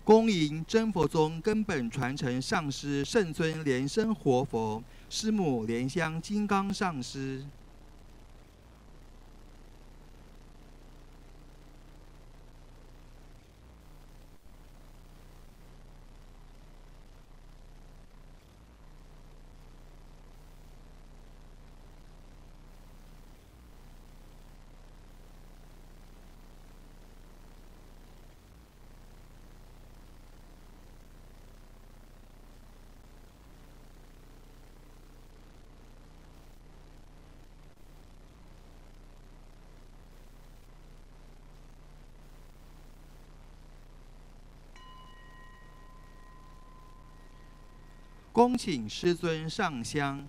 恭迎真佛宗根本传承上师圣尊莲生活佛师母莲香金刚上师。恭请师尊上香。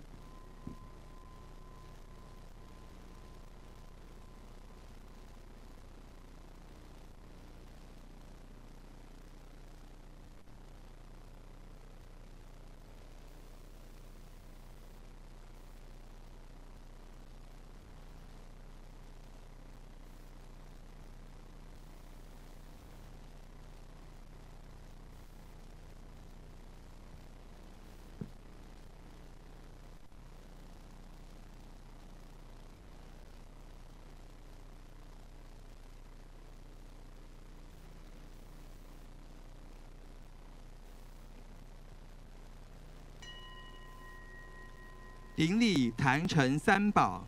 顶礼坛城三宝。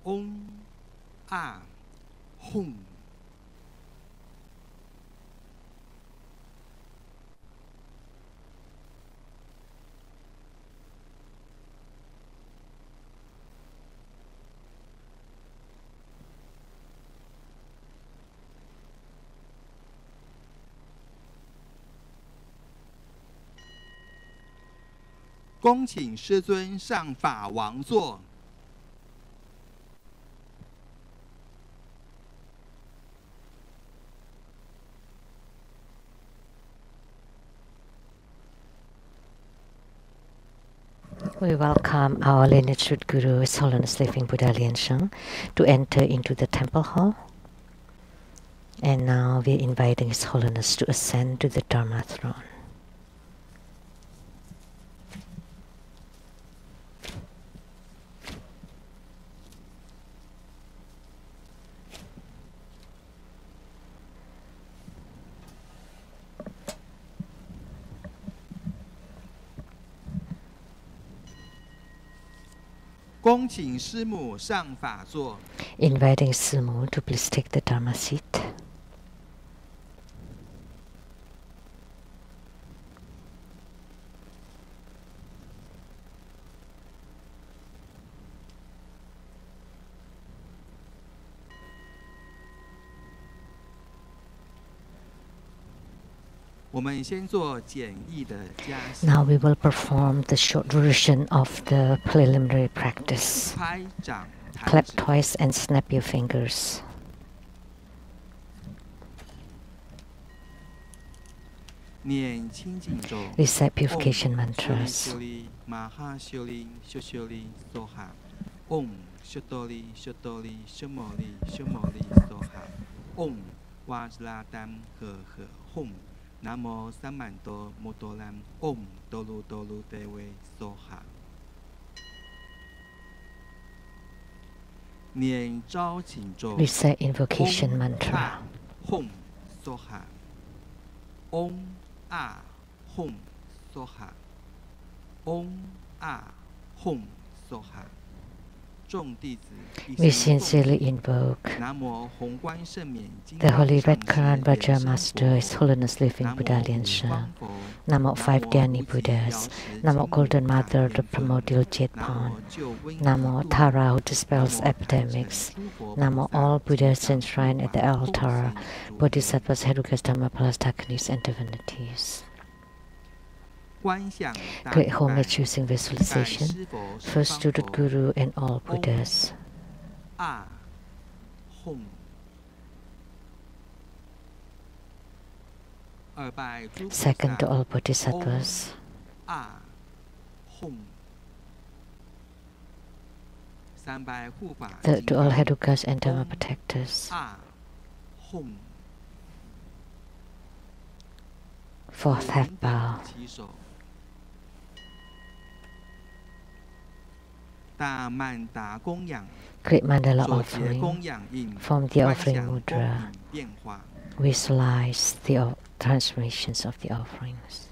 嗡、啊、吽。恭请师尊上法王座。We welcome our lineage Guru, His Holiness Living Buddha Lian-Sheng, to enter into the temple hall. And now we're inviting His Holiness to ascend to the Dharma throne.恭请师母上法座。Inviting Simu to please take the Dharma seat. Now we will perform the short version of the preliminary practice. Clap twice and snap your fingers. Recite purification mantras. Namo Samanto Motolam Om Dolu Dolu Dewe Soha. Recite invocation mantra. Hom Soha. Om Ah Hom Soha. Om Ah Hom Soha. We sincerely invoke the Holy Red Currant Vajra Master, His Holiness Living Buddha Lian-Sheng. Namo 5 Dhyani Buddhas. Namo Golden Mother, the primordial Jade Pawn. Namo Tara, who dispels epidemics. Namo all Buddhas enshrined at the altar, Bodhisattvas, Herukas, Dhammapalas, Dakanis, and divinities. Great homage using visualization. First to the Guru and all Buddhas. Second to all Bodhisattvas. Third to all Herukas and Dhamma protectors. Fourth half bow. Great mandala offering. From the offering mudra, visualize the transformations of the offerings.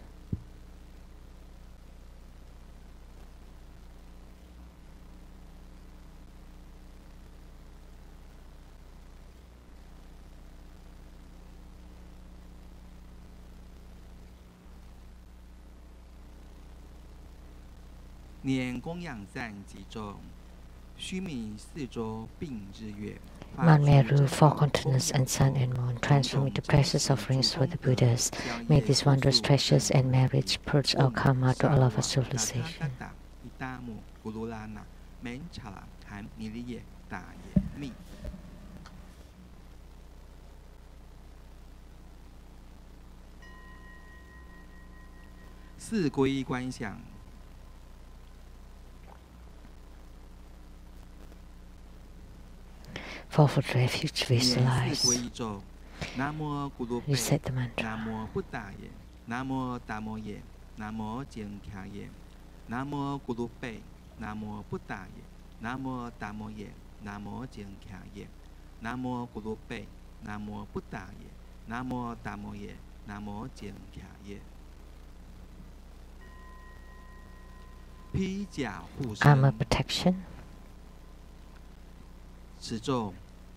Mahamayuri, four continents and sun and moon, transform into precious offerings for the Buddhas. May these wondrous treasures and merits purge our karma to all of our civilization. Fourfold refuge, visualize. Reset the mantra. Namo Damoye, Namo Jenkyaye, Namo Gurupe, Namo Buddhaye, Namo Damoye, Namo Jenkyaye, Namo Gurupe, Namo Buddhaye, Namo Damoye, Namo Jenkyaye. Armor protection. 此咒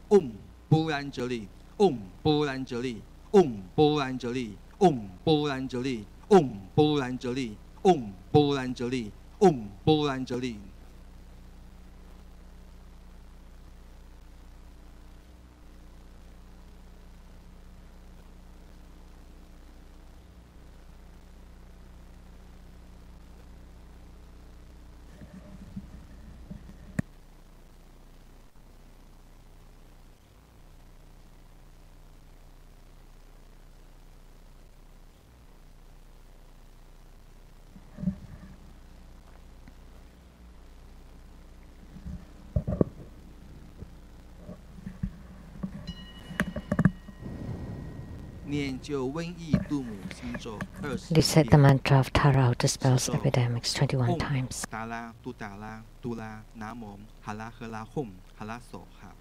Om 波兰哲利 Om 波兰哲利 Om 波兰哲利 Om 波兰哲利 Om 波兰哲利 Om 波兰哲利 Om 波兰哲利。Reset the mantra of Tara out dispels epidemics 21 times. Om Dala Dudala Dula Namom Halahela Hum Halasoha.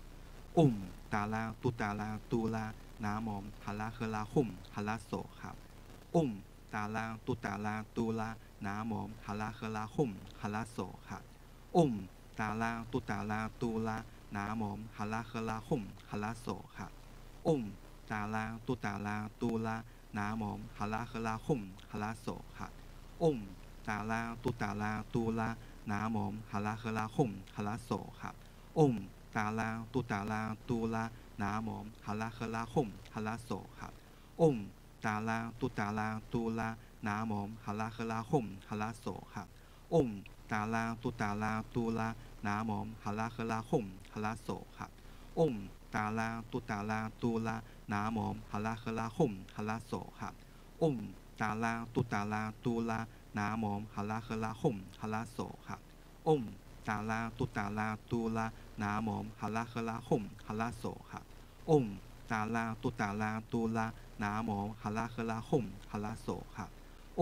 Om Dala Dudala Dula Namom Halahela Hum Halasoha. Om Dala Dudala Dula Namom Halahela Hum Halasoha. Om Dala Dudala Dula Namom Halahela Hum Halasoha. Om Dala Dudala Dula Namom Halahela Hum Halasoha. Om Dala Dudala Dula Namom Halahela Hum Halasoha. Om Dala Dudala Dula Namom Halahela Hum Halasoha. Om Dala Dudala Dula Namom Halahela Hum Halasoha. Om Dala Dudala Dula Namom Halahela Hum Halasoha. Om Dala Dudala Dula Namom Halahela Hum Halasoha. Om Dala Dudala Dula Namom Halahela Hum Halasoha. Om Dala Dudala Dula Namom Halahela Hum Halasoha.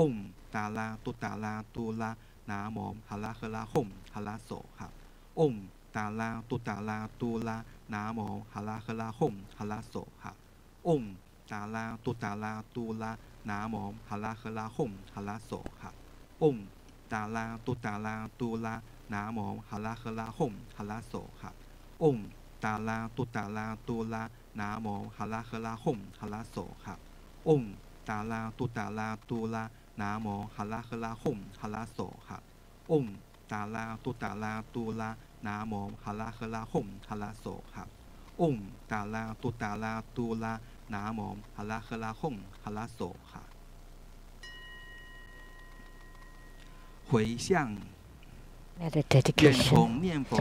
Om Dala Dudala Dula Namom Halahela Hum Halasoha. Om Dala Dudala Dula Namom Halahela Hum Halasoha. Om Dala Dudala Dula Namom Halahela Hum Halasoha. Om Dala Dudala Dula Namom Halahela Hum Halasoha. Om Dala Dudala Dula Namom Halahela Hum Halasoha. Om Dala Dudala Dula Namom Halahela Hum Halasoha. Om Dala Dudala Dula Namom Halahela Hum Halasoha. Om Dala Dudala Dula Namom Halahela Hum Halasoha. 回向 Dedication.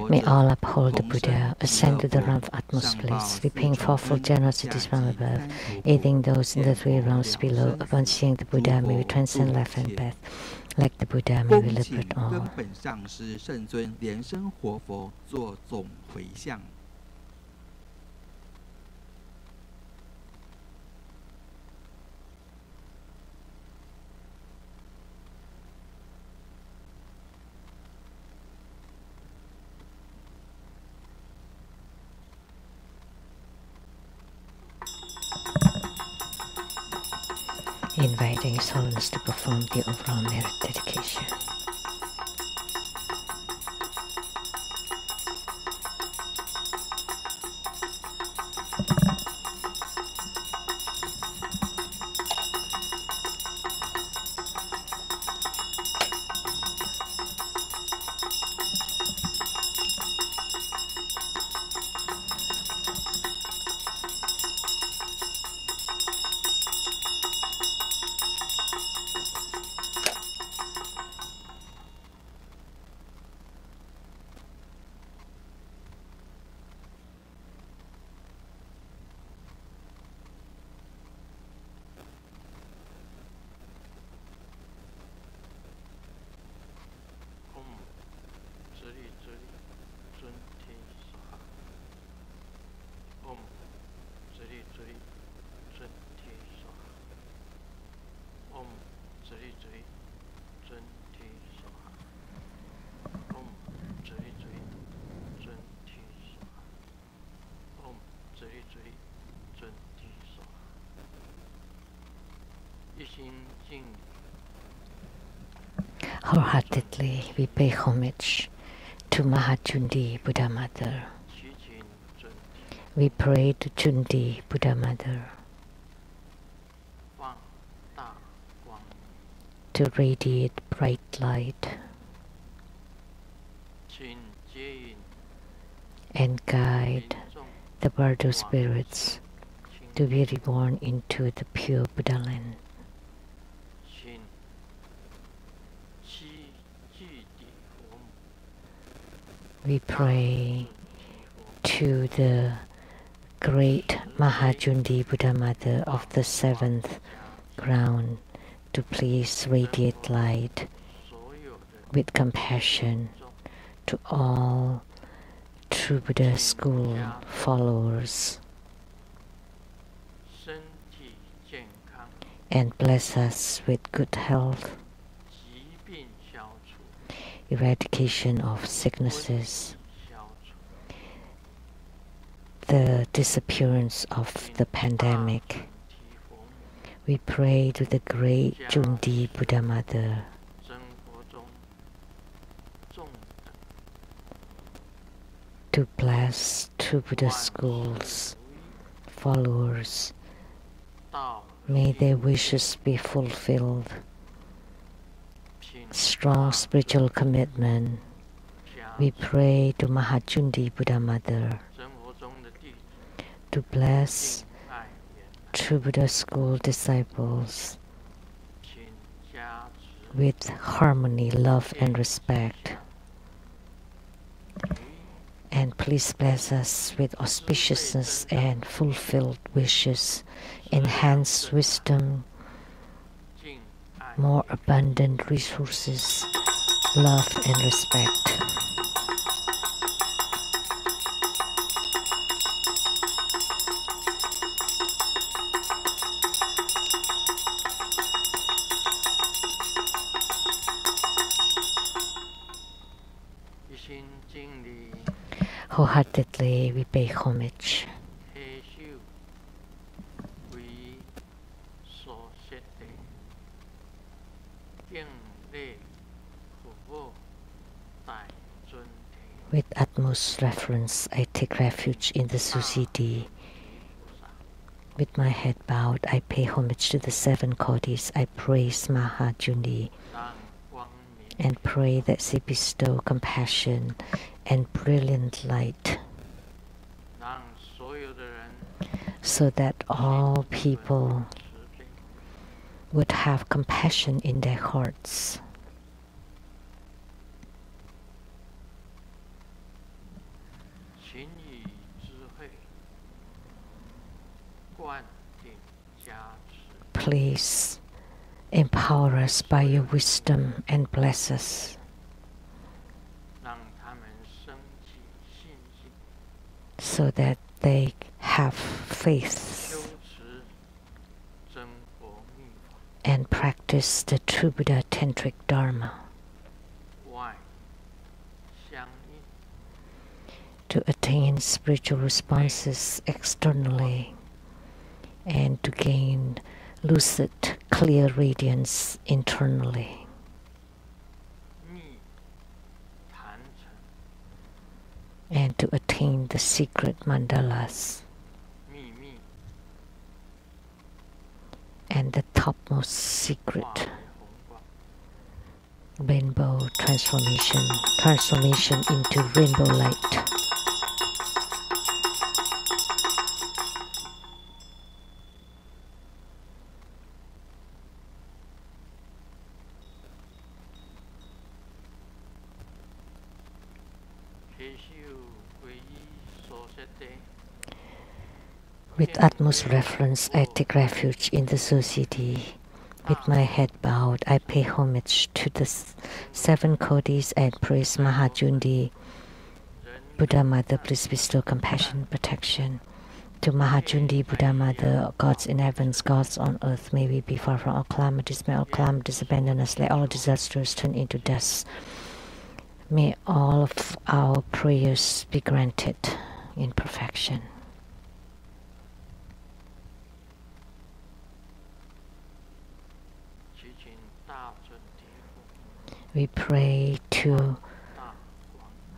May all uphold the Buddha, ascend to the realm of utmost bliss, repaying fourfold generosities from above, aiding those in the three realms below. Upon seeing the Buddha, may we transcend life and death. Like the Buddha, may we liberate all. 根本上师圣尊莲生活佛做总回向。inviting His Holiness to perform the overall merit dedication. Wholeheartedly, we pay homage to Mahajundi Buddha Mother. We pray to Jundi Buddha Mother to radiate bright light and guide the Bardo spirits to be reborn into the pure Buddha land. We pray to the great Mahajundi Buddha Mother of the seventh ground to please radiate light with compassion to all true Buddha school followers and bless us with good health, eradication of sicknesses, the disappearance of the pandemic. We pray to the great Jundi Buddha Mother to bless true Buddha schools followers. May their wishes be fulfilled. Strong spiritual commitment. We pray to Mahajundi Buddha Mother to bless true Buddha school disciples with harmony, love, and respect. And please bless us with auspiciousness and fulfilled wishes, enhanced wisdom, more abundant resources, love, and respect. Wholeheartedly, we pay homage with utmost reverence. I take refuge in the Susiddhi. With my head bowed, I pay homage to the seven Kodis. I praise Mahajundi and pray that she bestow compassion and brilliant light so that all people would have compassion in their hearts. Please empower us by your wisdom and bless us so that they have faith and practice the true Buddha Tantric Dharma to attain spiritual responses externally and to gain lucid, clear radiance internally. And to attain the secret mandalas and the topmost secret rainbow transformation into rainbow light. With utmost reverence, I take refuge in the society. With my head bowed, I pay homage to the 7 Kodis and praise Mahamayuri. Buddha Mother, please bestow compassion, protection. To Mahamayuri, Buddha Mother, gods in heavens, gods on earth, may we be far from all calamities. May all calamities abandon us. Let all disasters turn into deaths. May all of our prayers be granted in perfection. We pray to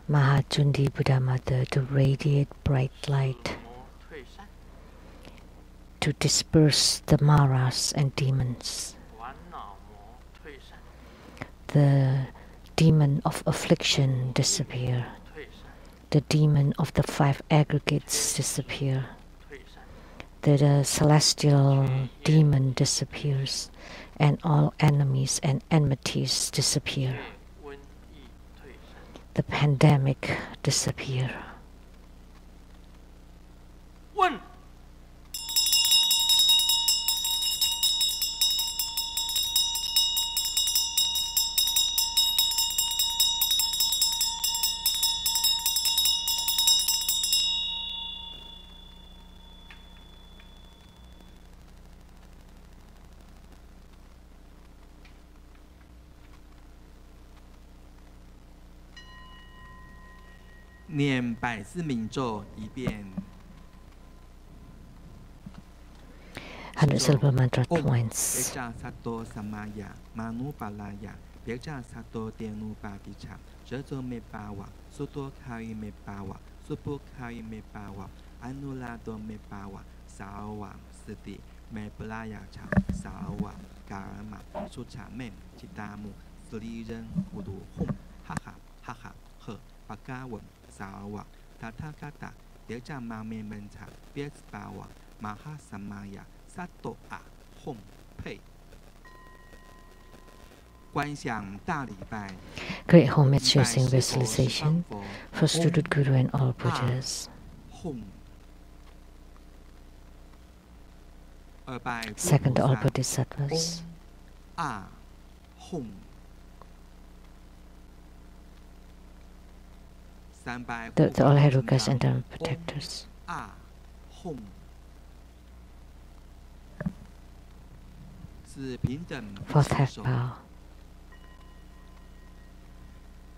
Mahamayuri Buddha Mother to radiate bright light, to disperse the maras and demons, the demon of affliction disappear, the demon of the 5 aggregates disappear, the celestial demon disappears, and all enemies and enmities disappear. The pandemic disappear.念百字明咒1遍。100 silver mantra points. 别扎萨多萨玛雅马努巴拉雅别扎萨多迭努巴迪查哲佐梅巴瓦苏多卡伊梅巴瓦苏布卡伊梅巴瓦安努拉多梅巴瓦萨瓦斯蒂梅布拉雅查萨瓦嘎尔玛苏查梅吉达姆斯利人乌鲁轰哈哈哈哈呵巴嘎文萨瓦塔塔嘎达别扎马梅门查别斯巴瓦马哈萨玛雅萨多阿轰佩。观想大礼拜。 Great homage using visualization for student Guru and all Buddhas. Second, all Bodhisattvas. The all Herukas and Dharma protectors. Fourth half bow.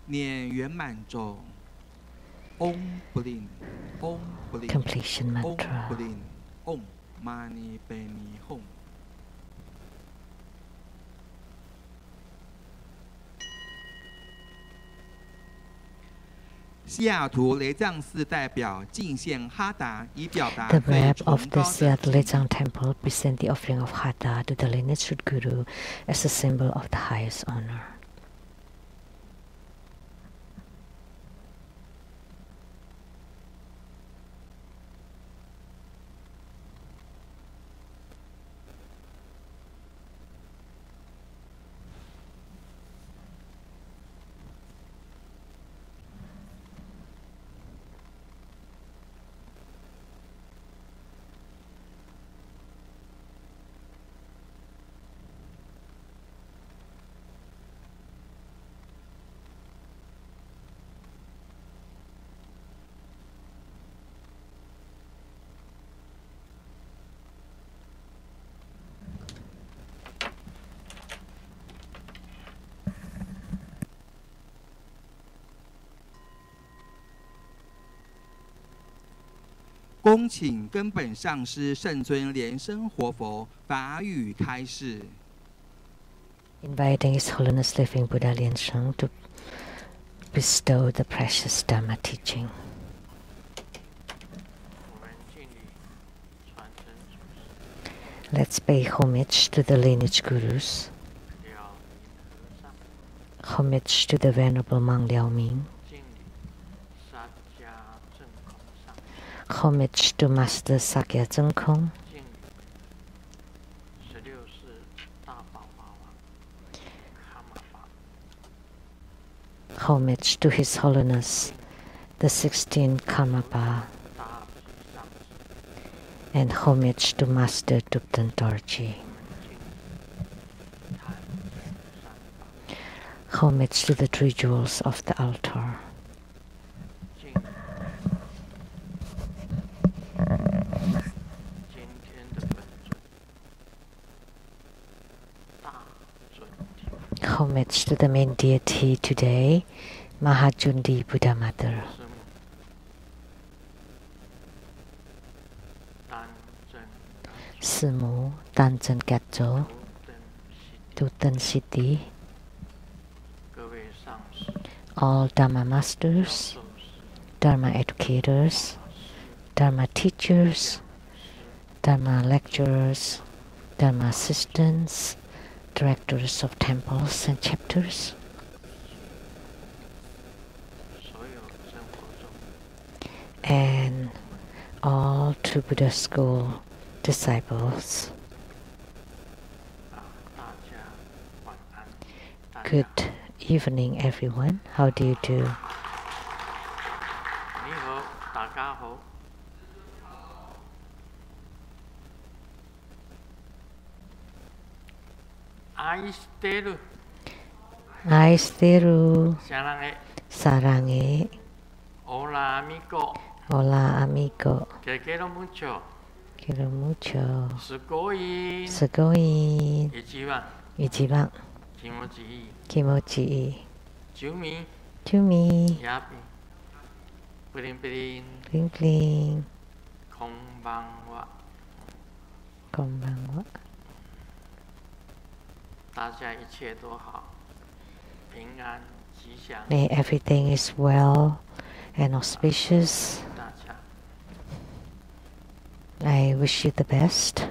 念圆满咒 Om Blin Om Blin Completion Om mantra. Blin Om Mani Beni Hom。 西雅图雷藏寺代表敬献哈达，以表达 The 最 rep 崇 of the 高的 Seattle Lechang Temple present the offering of Hatha to the lineage Guru as a symbol of the highest honor. 恭请根本上师圣尊莲生活佛法语开示。Inviting His Holiness Living Buddha Lian-Sheng to bestow the precious Dharma teaching. Let's pay homage to the lineage gurus, homage to the Venerable Monk Liao Ming, homage to Master Sakya Zengkong, homage to His Holiness the 16th Karmapa, and homage to Master Thupten Dorji. Homage to the three jewels of the altar. Homage to the main deity today, Mahamayuri Buddha Mother. Sư母 Tanzhen Gatso, Thupten City, all Dharma masters, Dharma educators, Dharma teachers, Dharma lecturers, Dharma assistants, directors of temples and chapters, and all true Buddha school disciples. Good evening, everyone. How do you do? Aisteru. Sarange. Hola, amigo. Hola, amigo. Te quiero mucho. Quiero mucho. Sugoin. Sugoin. Ichiban. Ichiban. Kimochi. Kimochi. Chumi. Chumi. Yapi. Pling pling. Pling pling. Konbanwa. Konbanwa. 大家一切都好，平安吉祥。 May everything is well and auspicious. 大家 I wish you the best.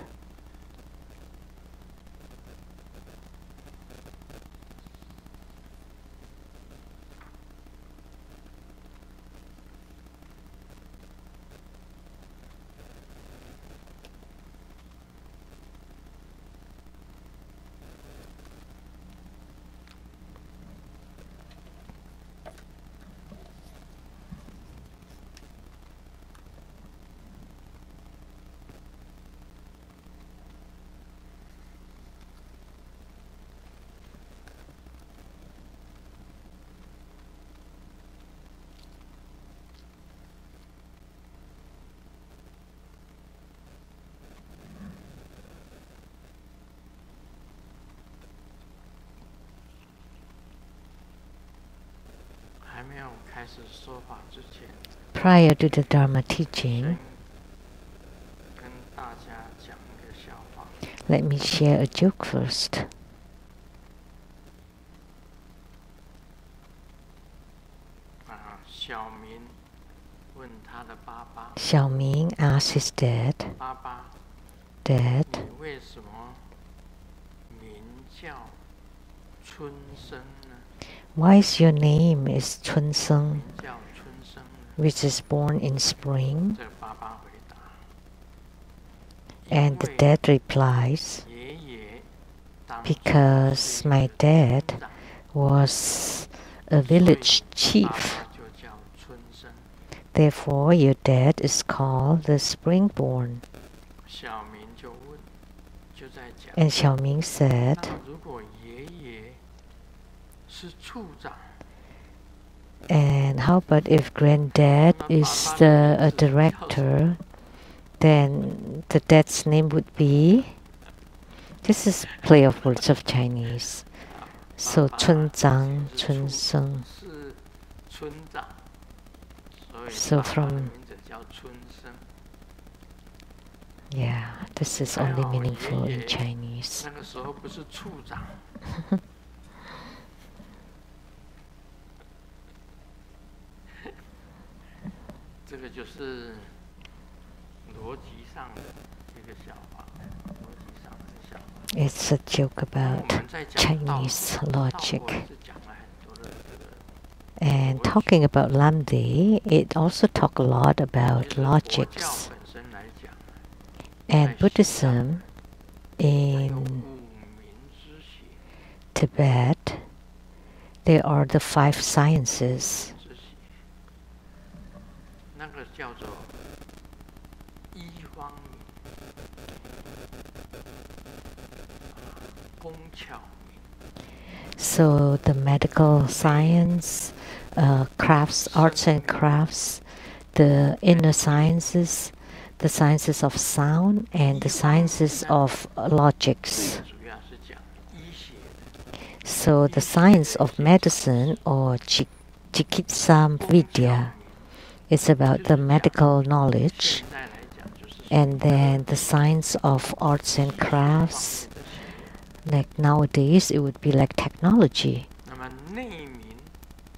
Prior to the Dharma teaching, let me share a joke first. Xiaoming asked his dad, Dad, why is your name is Chunsheng, which is born in spring? And the dad replies, because my dad was a village chief. Therefore, your dad is called the springborn. And Xiaoming said, and how about if granddad is a director, then the dad's name would be, this is play of words of Chinese. So Chunzang, Chunsheng. So from Yeah, this is only meaningful in Chinese. 那个时候不是处长。这个就是逻辑上的一个笑话，逻辑上的笑话。It's a joke about Chinese logic. And talking about Lamdre, it also talk a lot about logics. And Buddhism in Tibet, there are the 5 sciences. So the medical science, crafts, arts and crafts, the inner sciences, the sciences of sound, and the sciences of logics. So the science of medicine, or Chikitsa Vidya, is about the medical knowledge. And then the science of arts and crafts, like nowadays it would be like technology,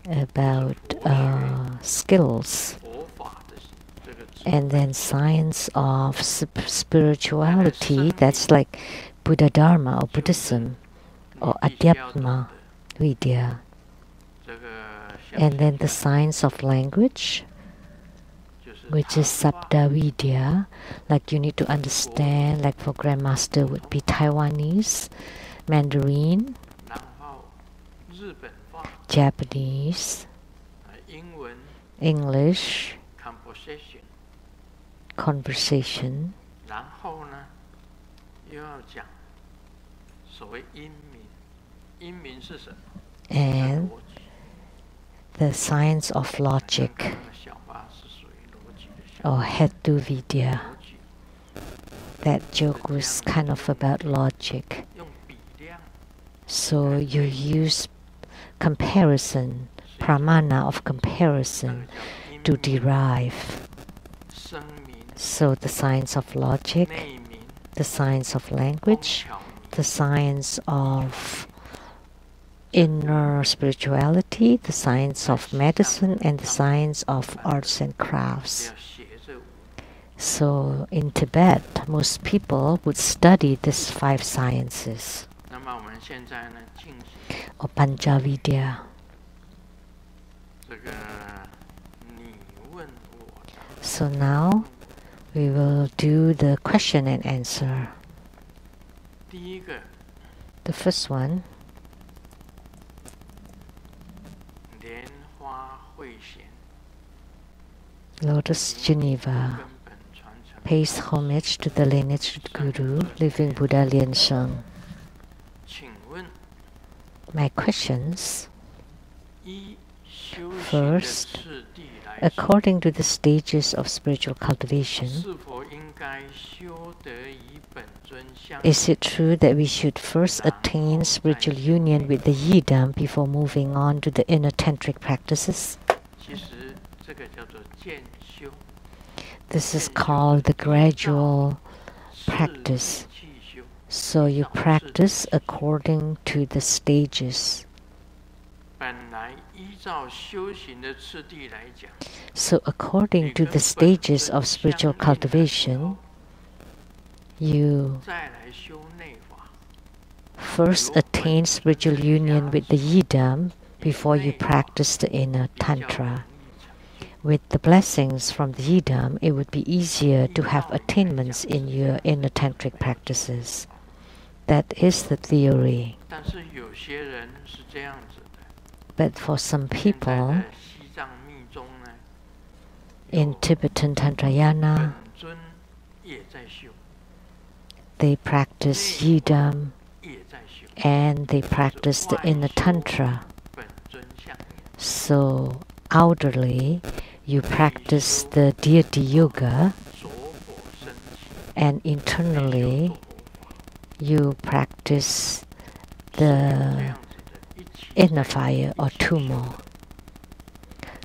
about skills. And then science of spirituality, that's like Buddha Dharma or Buddhism or Adhyatma Vidya. And then the science of language, which is Sabda Vidya, like you need to understand, like for Grandmaster would be Taiwanese, Mandarin, Japanese, English, conversation. And the science of logic, or Hetu Vidya. That joke was kind of about logic. So you use comparison, pramana of comparison, to derive. So the science of logic, the science of language, the science of inner spirituality, the science of medicine, and the science of arts and crafts. So in Tibet, most people would study these 5 sciences, or Panchavidya. So now we will do the question and answer. The first one. Lotus Geneva pays homage to the lineage Guru, Living Buddha Lian-Sheng. My questions. First, according to the stages of spiritual cultivation, is it true that we should first attain spiritual union with the Yidam before moving on to the inner tantric practices? This is called the gradual practice. So you practice according to the stages. So according to the stages of spiritual cultivation, you first attain spiritual union with the Yidam before you practice the inner Tantra. With the blessings from the Yidam, it would be easier to have attainments in your inner tantric practices. That is the theory. But for some people, in Tibetan Tantrayana, they practice Yidam and they practice the inner Tantra. So outwardly, you practice the deity yoga, and internally you practice the inner fire or tumo.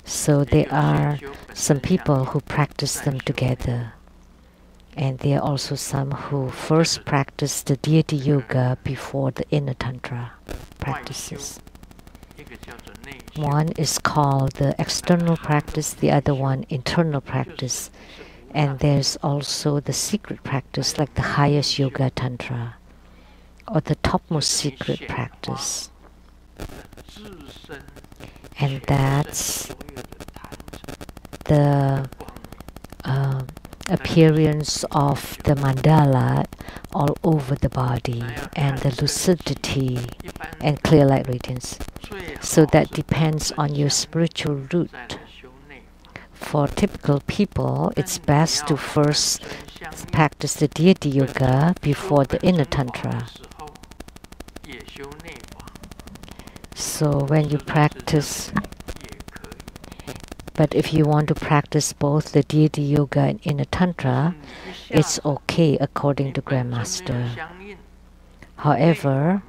So there are some people who practice them together. And there are also some who first practice the deity yoga before the inner tantra practices. One is called the external practice, the other one internal practice. And there's also the secret practice, like the highest yoga tantra, or the topmost secret practice. And that's the appearance of the mandala all over the body, and the lucidity and clear light radiance. So that depends on your spiritual route. For typical people, it's best to first practice the deity yoga before the inner tantra. So when you practice, but if you want to practice both the deity yoga and inner tantra, it's okay according to Grandmaster. However,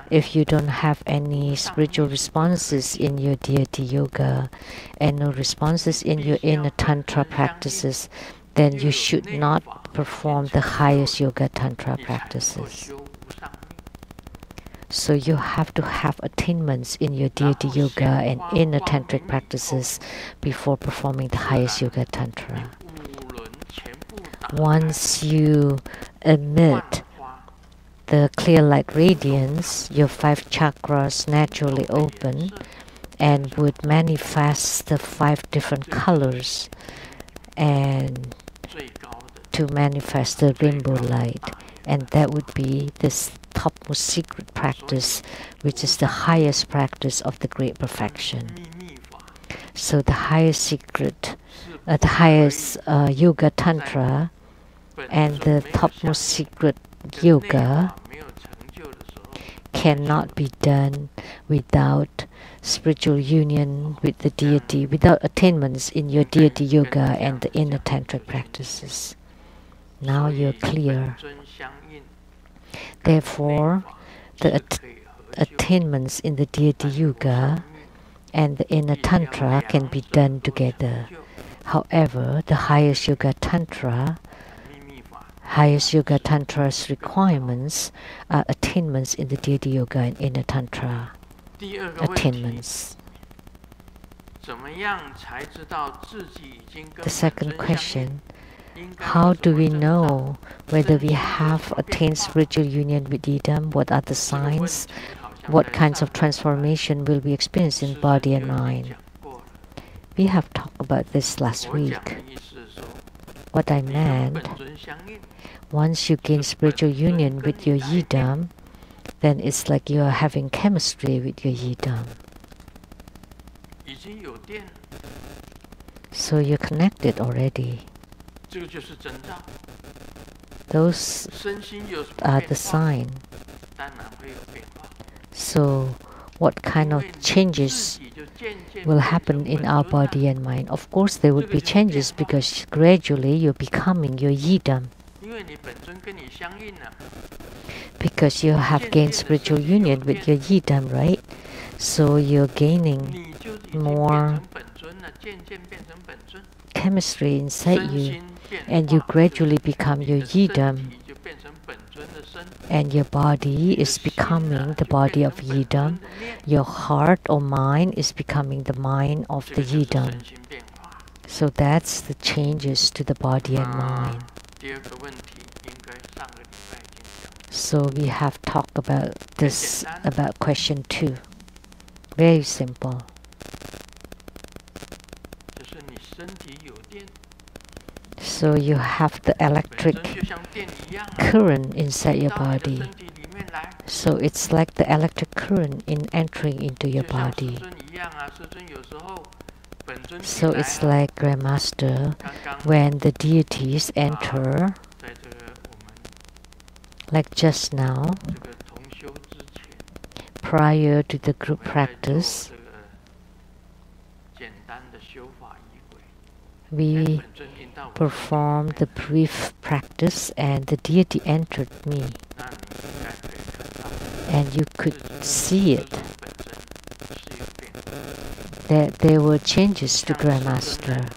if you don't have any spiritual responses in your deity yoga and no responses in your inner tantra practices, then you should not perform the highest yoga tantra practices. So you have to have attainments in your deity yoga and inner tantric practices before performing the highest yoga tantra. Once you emit the clear light radiance, your 5 chakras naturally open and would manifest the 5 different colors and to manifest the rainbow light. And that would be this topmost secret practice, which is the highest practice of the great perfection. So the highest secret, the highest yoga tantra and the topmost secret yoga cannot be done without spiritual union with the deity, without attainments in your deity yoga and the inner tantric practices. Now you're clear. Therefore, the attainments in the deity yoga and the inner tantra can be done together. However, the highest yoga tantra's requirements are attainments in the deity yoga and inner tantra attainments. The second question: how do we know whether we have attained spiritual union with Yidam? What are the signs? What kinds of transformation will we experience in body and mind? We have talked about this last week. What I meant, once you gain spiritual union with your Yidam, then it's like you are having chemistry with your Yidam. So you're connected already. Those are the sign. So what kind of changes will happen in our body and mind? Of course there would be changes because gradually you're becoming your Yidam. Because you have gained spiritual union with your Yidam, right? So you're gaining more chemistry inside you, and you gradually become your Yidam, and your body is becoming the body of Yidam. Your heart or mind is becoming the mind of the Yidam. So that's the changes to the body and mind. So we have talked about this, about question 2. Very simple. So you have the electric current inside your body. So it's like the electric current in entering into your body. So it's like Grandmaster, when the deities enter, like just now, prior to the group practice, we performed the brief practice and the deity entered me. And you could see it, that there were changes to Grandmaster.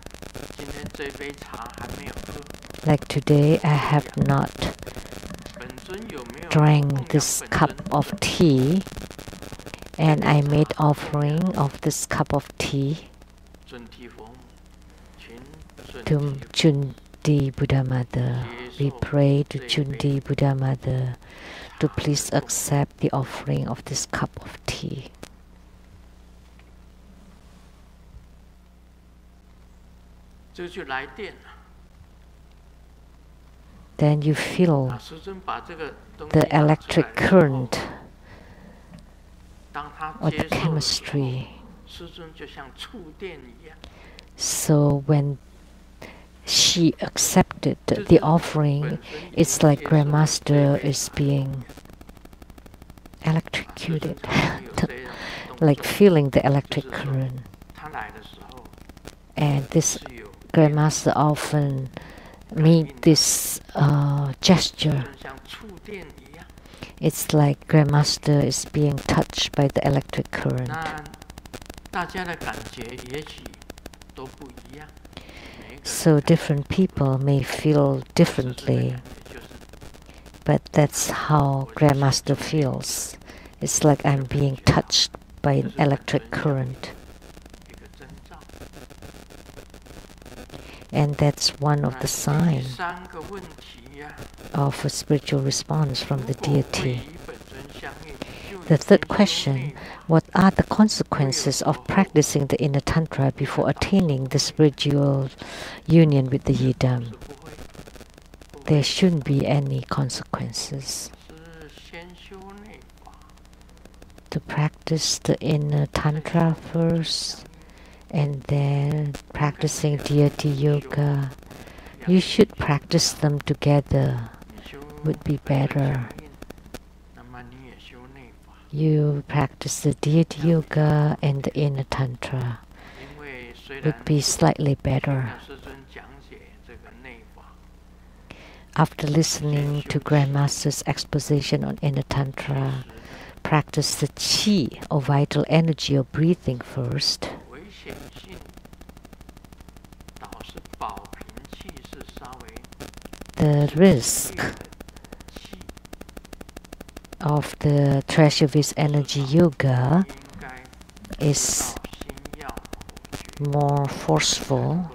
Like today, I have not drank this cup of tea, and I made offering of this cup of tea to Chundi Buddha Mother. We pray to Chundi Buddha Mother to please accept the offering of this cup of tea. Then you feel the electric current or the chemistry. So when she accepted the offering, it's like Grandmaster is being electrocuted, like feeling the electric current. And this Grandmaster often made this gesture. It's like Grandmaster is being touched by the electric current. So different people may feel differently, but that's how Grandmaster feels. It's like I'm being touched by an electric current. And that's one of the signs of a spiritual response from the deity. The third question: what are the consequences of practicing the inner tantra before attaining the spiritual union with the yidam? There shouldn't be any consequences. To practice the inner tantra first, and then practicing deity yoga, you should practice them together, would be better. You practice the deity yoga and the inner tantra, would be slightly better. After listening to Grandmaster's exposition on inner tantra, practice the qi or vital energy of breathing first. The risk of the Treasure-Based Energy Yoga is more forceful.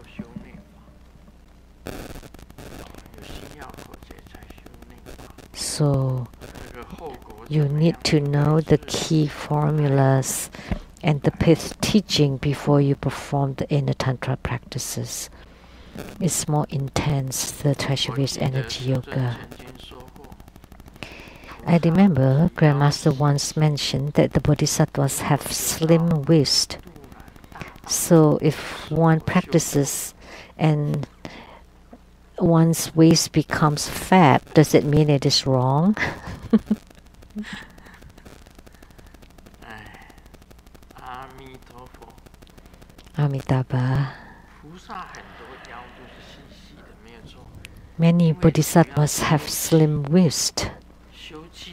So you need to know the key formulas and the pith teaching before you perform the inner tantra practices. It's more intense, the Treasure-Based Energy Yoga. I remember Grandmaster once mentioned that the Bodhisattvas have slim waist. So if one practices and one's waist becomes fat, does it mean it is wrong? Amitabha. Many bodhisattvas have slim waist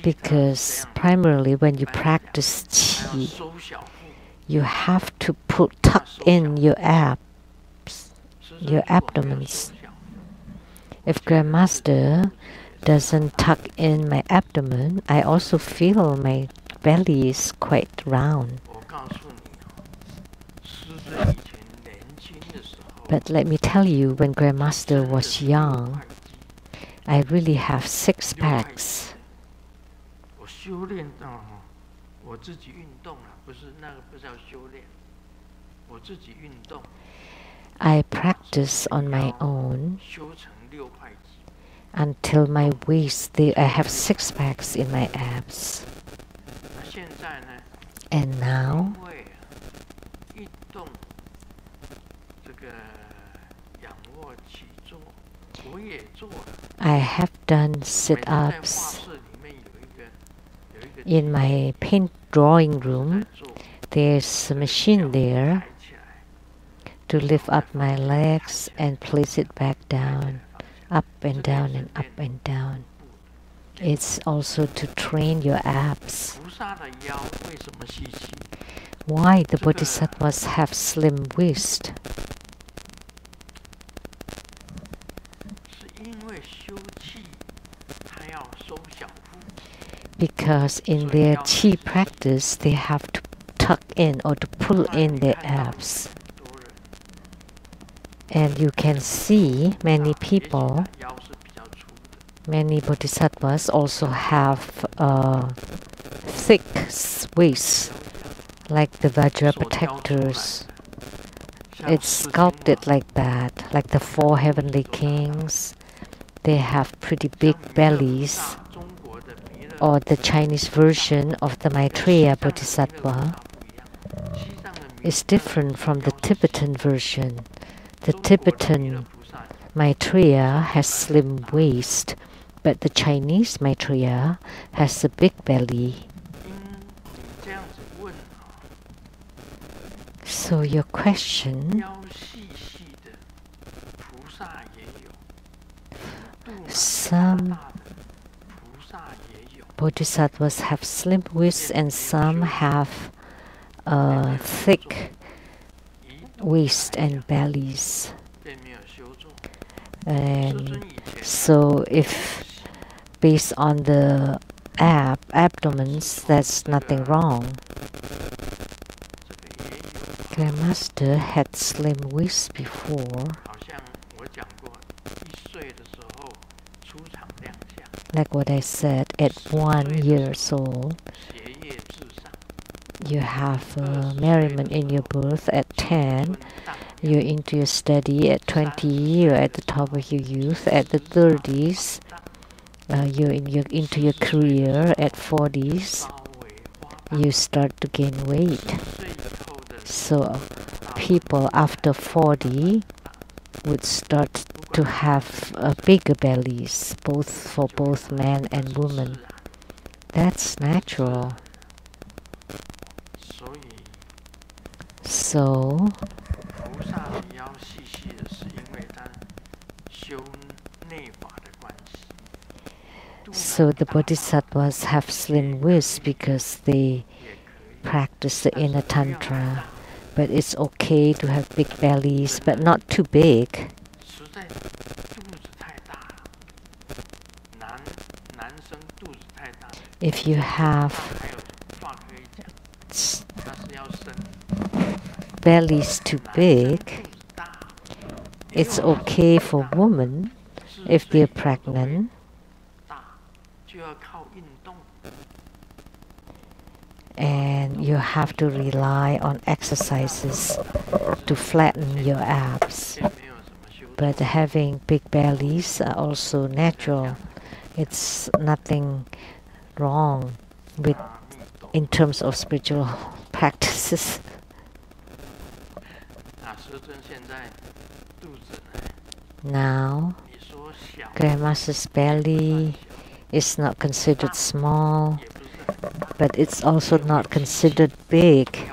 because primarily when you practice qi, you have to tuck in your abs, your abdomens. If Grandmaster doesn't tuck in my abdomen, I also feel my belly is quite round. But let me tell you, when Grandmaster was young, I really have 6 packs. I practice on my own until my waist, I have 6 packs in my abs. And now, I have done sit-ups in my paint drawing room. There's a machine there to lift up my legs and place it back down, up and down and up and down. It's also to train your abs. Why the bodhisattvas have slim waist? Because in their chi practice, they have to tuck in or to pull in their abs. And you can see many people, many bodhisattvas also have a thick waist, like the Vajra protectors. It's sculpted like that, like the four heavenly kings. They have pretty big bellies. Or the Chinese version of the Maitreya Bodhisattva is different from the Tibetan version. The Tibetan Maitreya has slim waist, but the Chinese Maitreya has a big belly. So your question, some bodhisattvas have slim waists and some have thick waist and bellies. And so if based on the abdomens, that's nothing wrong. Grandmaster had slim waist before. Like what I said, at 1 year old, you have merriment in your birth. At 10, you're into your study. At 20, you're at the top of your youth. At the 30s, you're into your career. At 40s, you start to gain weight. So people after 40 would start to have bigger bellies, for both men and women. That's natural. So the bodhisattvas have slim waists because they practice the inner tantra. But it's okay to have big bellies, but not too big. If you have bellies too big, it's okay for women if they're pregnant. And you have to rely on exercises to flatten your abs. But having big bellies are also natural. It's nothing wrong with in terms of spiritual practices. Now, Grandmaster's belly is not considered small, but it's also not considered big,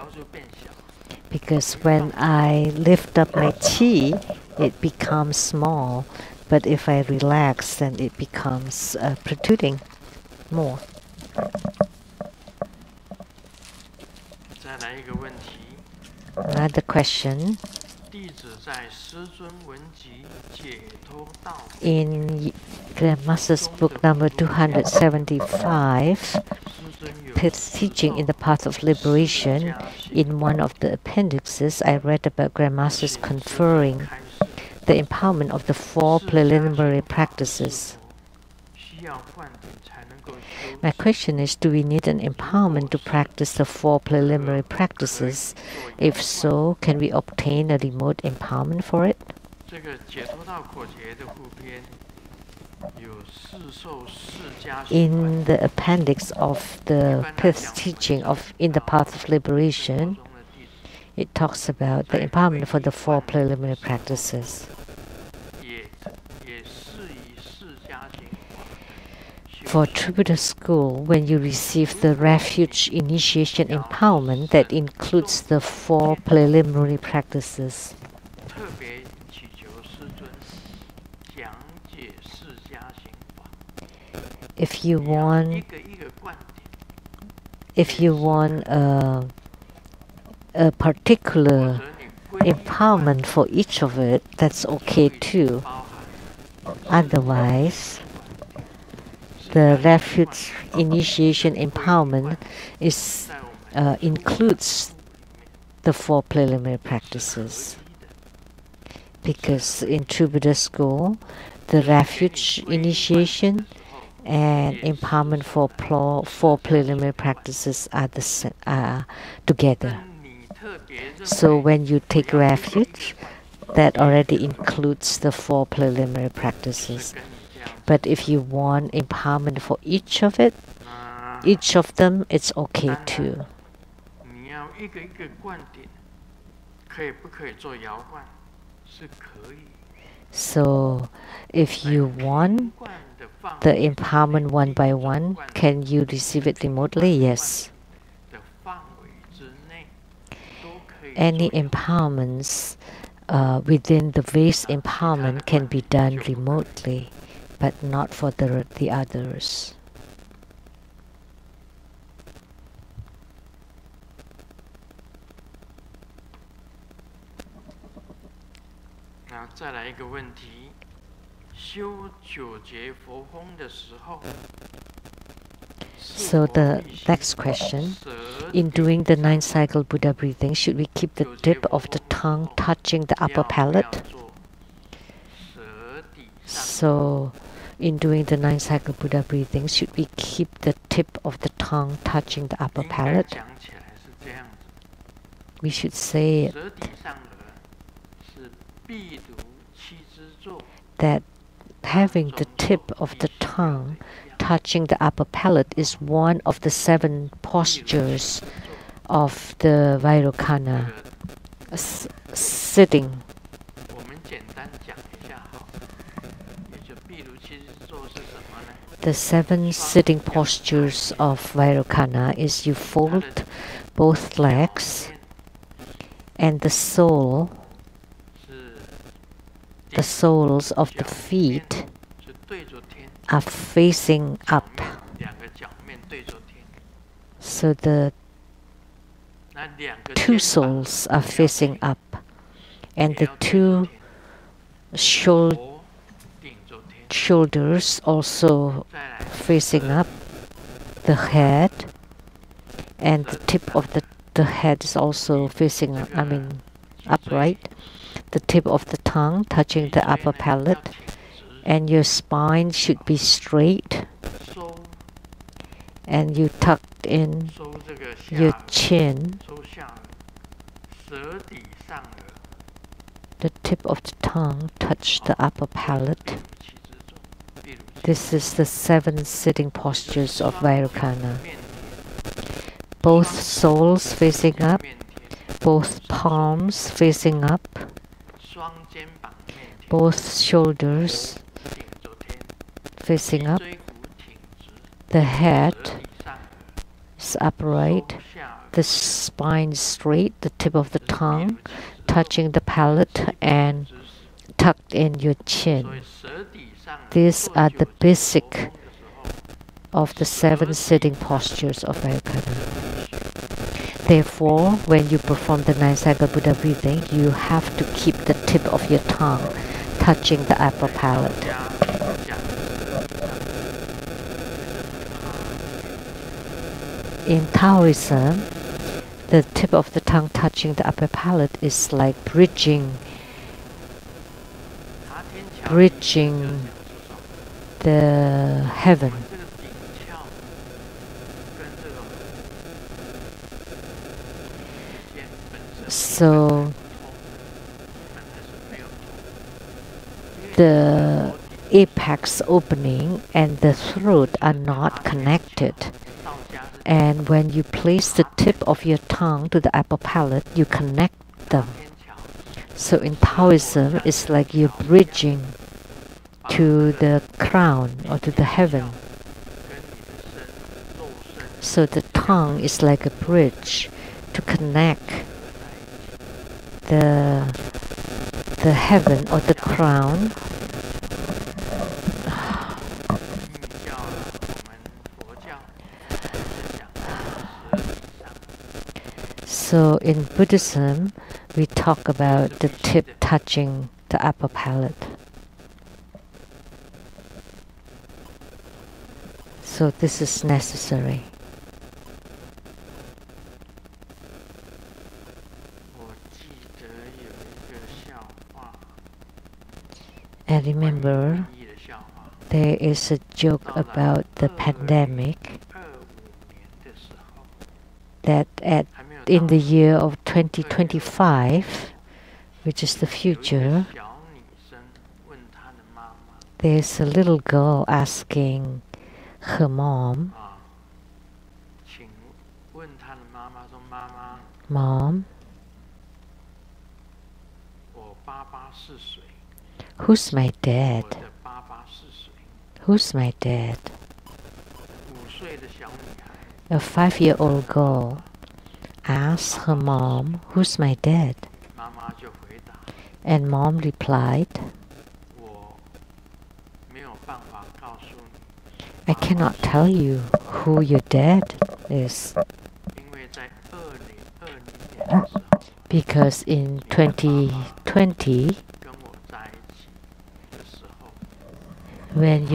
because when I lift up my chi, it becomes small, but if I relax, then it becomes protruding more. Another question. In Grandmaster's book number 275, Fifth Teaching in the Path of Liberation, in one of the appendixes, I read about Grandmaster's conferring the empowerment of the 4 preliminary practices. My question is, do we need an empowerment to practice the 4 preliminary practices? If so, can we obtain a remote empowerment for it? In the appendix of the 5th teaching in the Path of Liberation, it talks about the empowerment for the 4 preliminary practices. For True Buddha School, when you receive the refuge initiation empowerment, that includes the 4 preliminary practices. If you want a particular empowerment for each of it, that's okay too. Otherwise, the refuge initiation empowerment includes the 4 preliminary practices. Because in True Buddha School, the refuge initiation and empowerment for 4 preliminary practices are together. So when you take refuge, that already includes the 4 preliminary practices. But if you want empowerment for each of them, it's okay too. So if you want the empowerment one by one, can you receive it remotely? Yes. Any empowerments within the base empowerment can be done remotely, but not for the others. So the next question, in doing the 9 cycle Buddha breathing, should we keep the tip of the tongue touching the upper palate? So in doing the 9 cycle Buddha breathing, should we keep the tip of the tongue touching the upper palate? We should say it, that having the tip of the tongue touching the upper palate is one of the 7 postures of the Vairocana sitting. The 7 sitting postures of Vairocana is you fold both legs and the soles of the feet are facing up. So the 2 soles are facing up, and the 2 shoulders also facing up. The head and the tip of the head is also facing up, upright. The tip of the tongue touching the upper palate, and your spine should be straight, and you tuck in your chin. The tip of the tongue touch the upper palate. This is the 7 sitting postures of Vairocana. Both soles facing up, both palms facing up, both shoulders facing up, the head is upright, the spine straight, the tip of the tongue touching the palate and tucked in your chin. These are the basic of the 7 sitting postures of Vairocana. Therefore, when you perform the 9 cycle Buddha breathing, you have to keep the tip of your tongue touching the upper palate. In Taoism, the tip of the tongue touching the upper palate is like bridging the heaven. So the apex opening and the throat are not connected. And when you place the tip of your tongue to the upper palate, you connect them. So in Taoism, it's like you're bridging to the crown or to the heaven. So the tongue is like a bridge to connect the heaven or the crown So in Buddhism, we talk about the tip touching the upper palate. So this is necessary. I remember there is a joke about the pandemic that in the year of 2025, which is the future, there's a little girl asking her mom, "Mom, who's my dad? Who's my dad?" A 5-year-old girl asked her mom, "Who's my dad?" And mom replied, "I cannot tell you who your dad is, because in 2020, when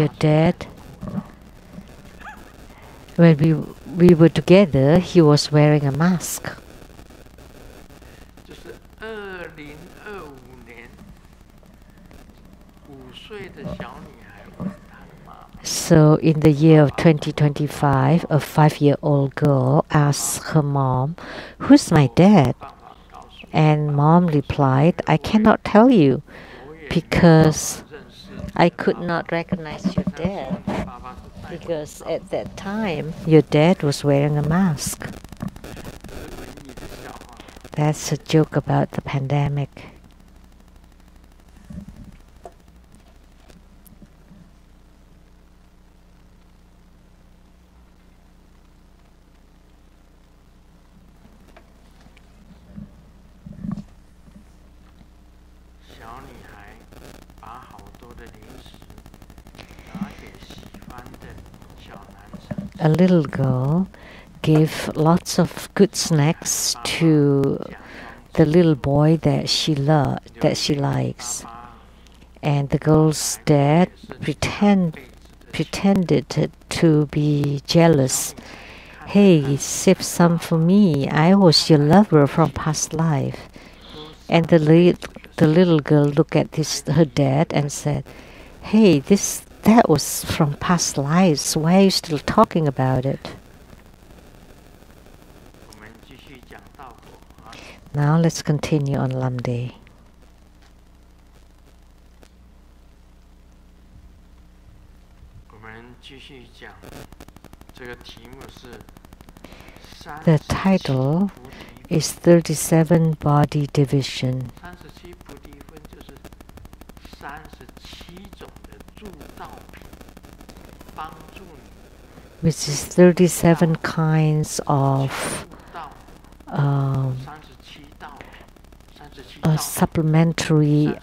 we were together, he was wearing a mask." So in the year of 2025, a 5-year-old girl asked her mom, "Who's my dad?" And mom replied, "I cannot tell you because I could not recognize your dad, because at that time your dad was wearing a mask." That's a joke about the pandemic. A little girl gave lots of good snacks to the little boy that she likes, and the girl's dad pretended to be jealous. "Hey, save some for me. I was your lover from past life." And the little girl looked at her dad and said, "Hey, that was from past lives. Why are you still talking about it?" Now let's continue on Lamdre. The title is 37 Body Division. Which is 37 kinds of supplementary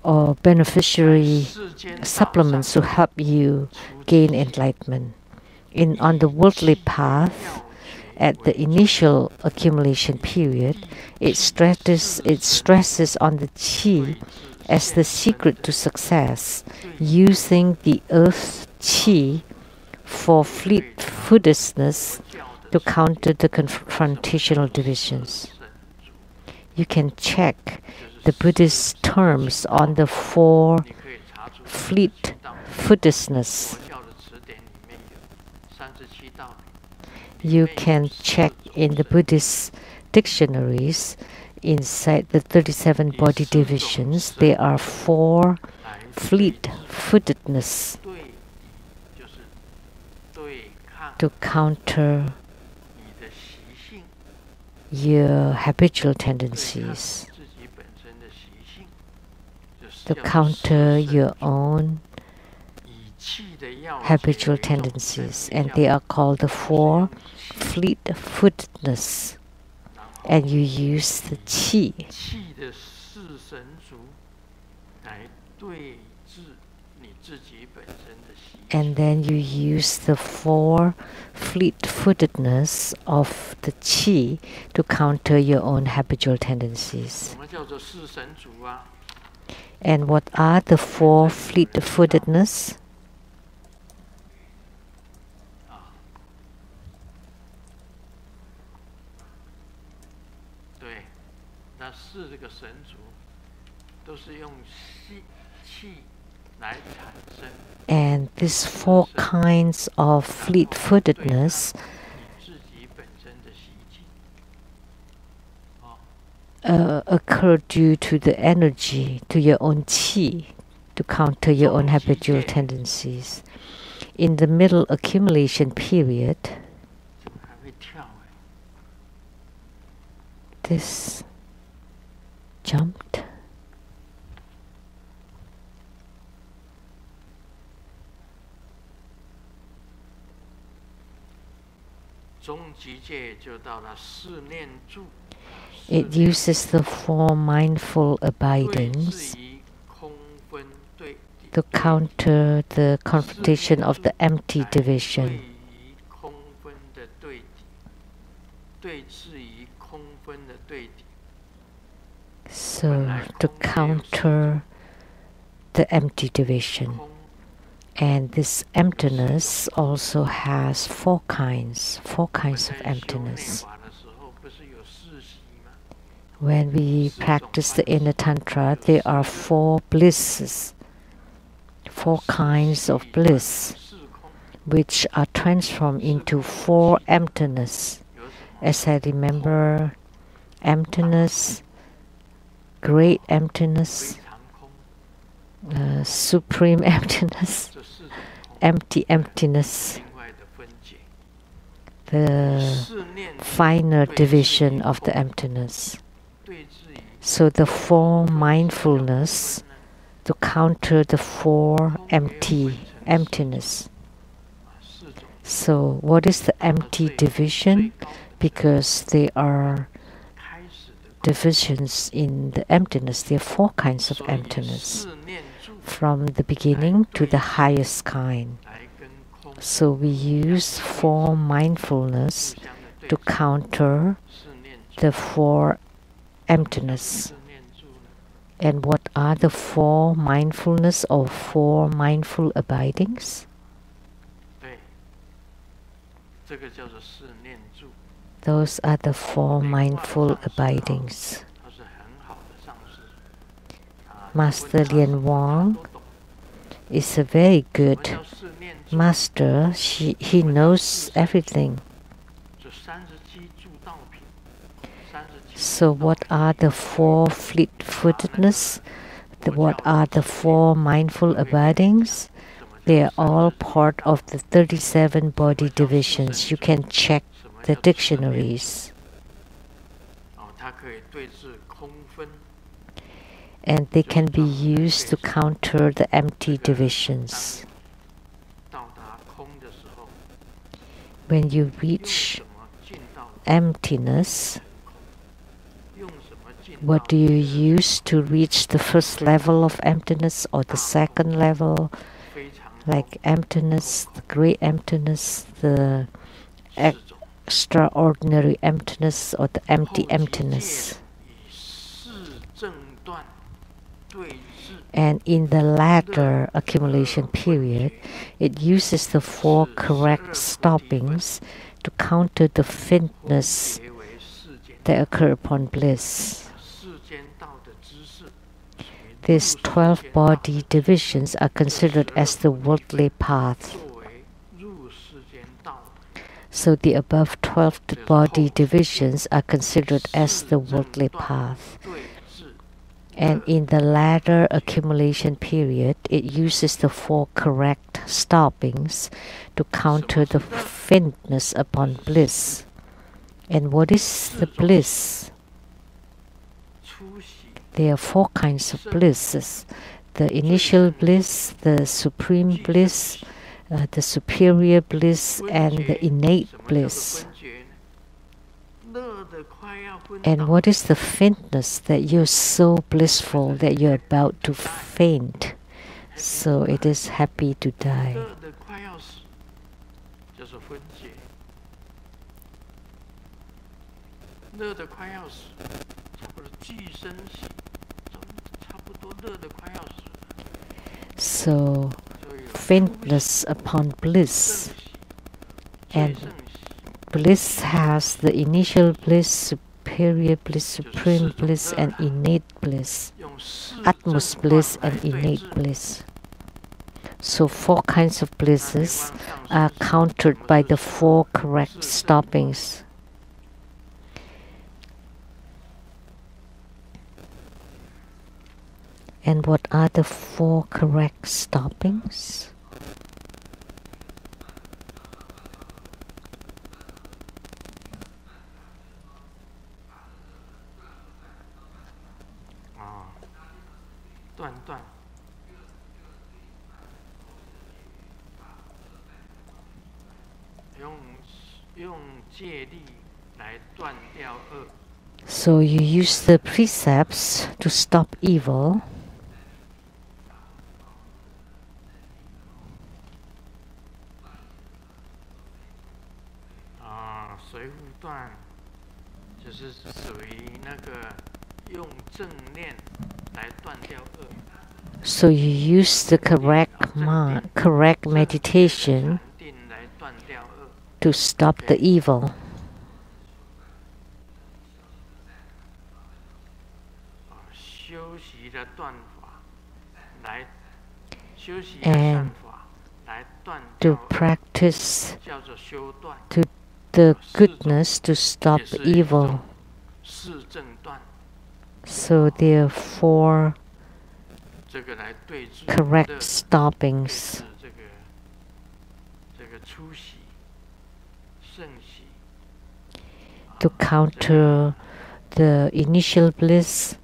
or beneficiary supplements to help you gain enlightenment. On the worldly path, at the initial accumulation period, it stresses on the qi as the secret to success, using the earth qi for fleet-footedness to counter the confrontational divisions. You can check the Buddhist terms on the 4 fleet-footedness. You can check in the Buddhist dictionaries. Inside the 37 body divisions, there are 4 fleet-footedness to counter your habitual tendencies, to counter your own habitual tendencies, and they are called the 4 fleet-footedness. And you use the qi. And then you use the 4 fleet-footedness of the qi to counter your own habitual tendencies. And what are the four fleet-footedness? And these four kinds of fleet-footedness occur due to the energy, to your own qi, to counter your own habitual tendencies. In the middle accumulation period, this jumped. It uses the four mindful abidings to counter the confrontation of the empty division. So, to counter the empty division. And this emptiness also has four kinds of emptiness. When we practice the inner tantra, there are four blisses, four kinds of bliss, which are transformed into four emptiness. As I remember, emptiness, great emptiness, supreme emptiness, empty emptiness, the finer division of the emptiness. So the four mindfulness to counter the four emptiness. So what is the empty division? Because there are divisions in the emptiness. There are four kinds of emptiness, from the beginning to the highest kind. So we use four mindfulness to counter the four emptiness. And what are the four mindfulness or four mindful abidings? Those are the four mindful abidings. Master Lian Wang is a very good master. He knows everything. So what are the four fleet-footedness? What are the four mindful abidings? They are all part of the 37 body divisions. You can check the dictionaries. And they can be used to counter the empty divisions. When you reach emptiness, what do you use to reach the first level of emptiness or the second level? Like emptiness, the great emptiness, the extraordinary emptiness, or the empty emptiness. And in the latter accumulation period, it uses the four correct stoppings to counter the fitness that occur upon bliss. These 12 body divisions are considered as the worldly path. So the above 12 body divisions are considered as the worldly path. And in the latter accumulation period, it uses the four correct stoppings to counter the fitness upon bliss. And what is the bliss? There are four kinds of blisses: the initial bliss, the supreme bliss, the superior bliss, and the innate bliss. And what is the faintness that you're so blissful that you're about to faint? So it is happy to die. So, faintness upon bliss, and bliss has the initial bliss, superior bliss, supreme bliss, and innate bliss, utmost bliss and innate bliss. So 4 kinds of blisses are countered by the 4 correct stoppings. And what are the 4 correct stoppings? So you use the precepts to stop evil. So you use the correct meditation to stop the evil. And to practice to the goodness to stop evil. So there are 4 correct stoppings. To counter the initial bliss,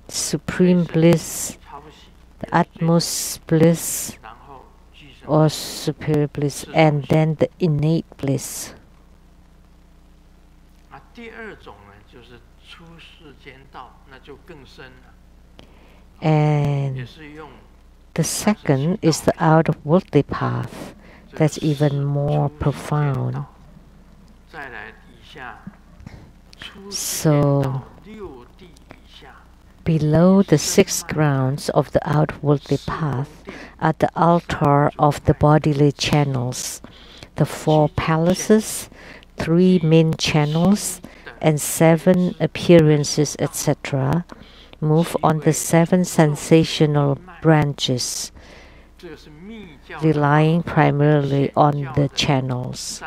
supreme bliss, the utmost bliss or superior bliss, and then the innate bliss. And the second is the out-of-worldly path. That's even more profound. So, below the 6 grounds of the outwardly path are the altar of the bodily channels, the 4 palaces, 3 main channels, and 7 appearances, etc. Move on the 7 sensational branches, relying primarily on the channels.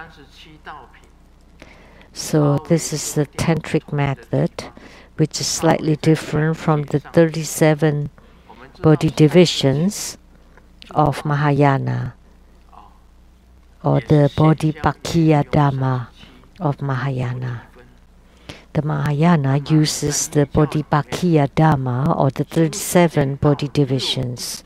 So this is the tantric method, which is slightly different from the 37 body divisions of Mahayana, or the Bodhipakkhiya Dhamma of Mahayana. The Mahayana uses the Bodhipakkhiya Dhamma, or the 37 body divisions.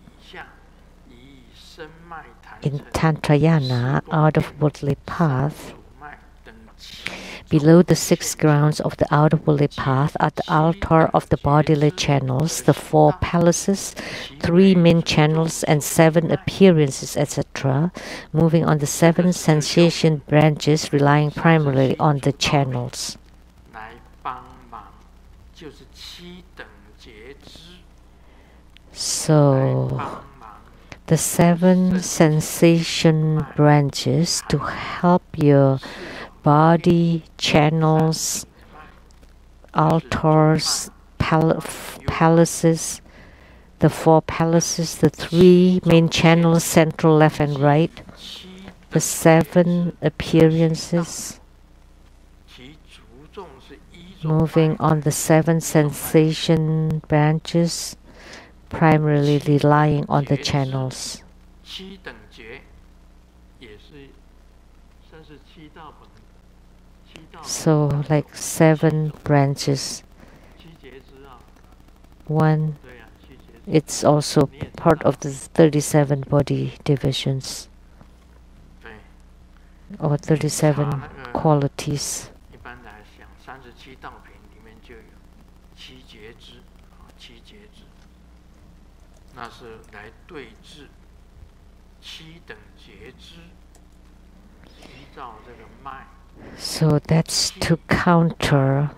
In Tantrayana, out-of-worldly path, below the 6 grounds of the out-of-worldly path are the altar of the bodily channels, the 4 palaces, 3 main channels, and 7 appearances, etc., moving on the 7 sensation branches, relying primarily on the channels. So, the 7 sensation branches to help your body, channels, altars, palaces, the 4 palaces, the 3 main channels, central, left, and right, the 7 appearances, moving on the 7 sensation branches, primarily relying on the channels. So, like 7 branches. 1, it's also part of the 37 body divisions, or 37 qualities. So that's to counter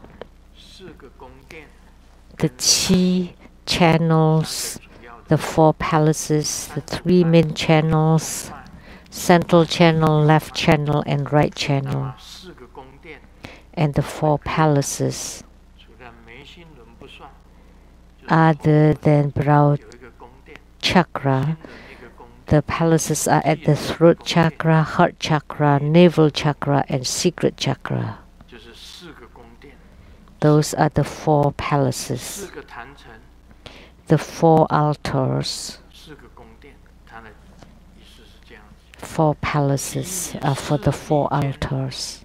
the qi channels, the 4 palaces, the 3 main channels, central channel, left channel, and right channel, and the 4 palaces. Other than brow chakra, the palaces are at the throat chakra, heart chakra, navel chakra, and secret chakra. Those are the 4 palaces. The 4 altars. 4 palaces are for the 4 altars.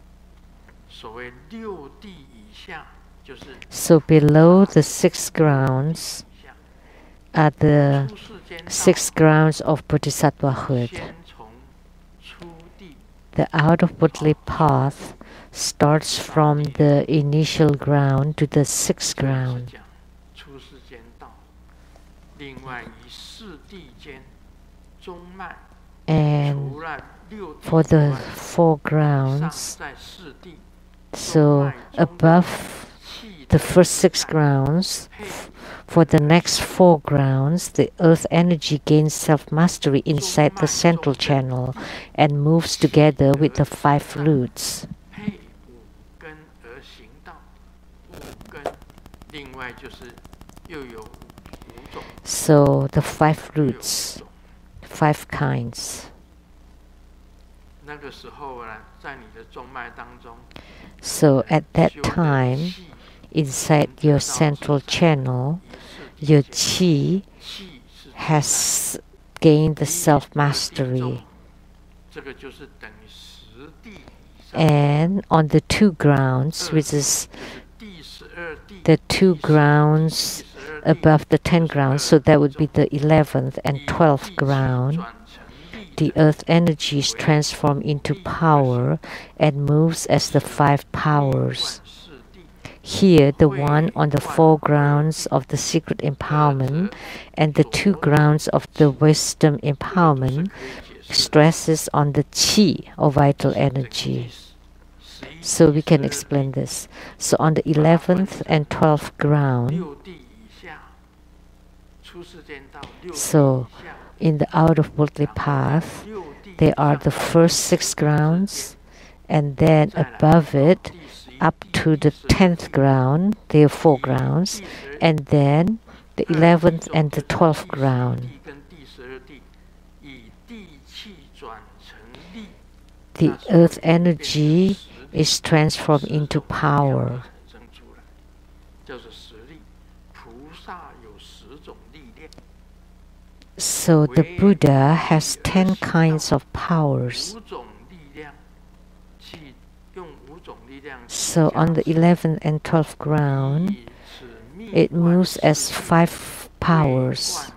So below the 6 grounds are the 6 grounds of bodhisattvahood. The out of bodily path starts from the initial ground to the 6th ground. And for the 4 grounds, so above the first 6 grounds, for the next 4 grounds, the earth energy gains self-mastery inside the central channel and moves together with the 5 roots. So the 5 roots, 5 kinds. So at that time, inside your central channel, your qi has gained the self-mastery. And on the 2 grounds, which is the 2 grounds above the 10 grounds, so that would be the 11th and 12th ground, the earth energy is transformed into power and moves as the 5 powers. Here, the one on the 4 grounds of the secret empowerment and the 2 grounds of the wisdom empowerment stresses on the qi, or vital energy. So we can explain this. So on the 11th and 12th ground, so in the out of bodily path, there are the first 6 grounds, and then above it, up to the 10th ground, there are 4 grounds, and then the 11th and the 12th ground. The earth energy is transformed into power. So the Buddha has 10 kinds of powers. So on the 11th and 12th ground, it moves as 5 powers.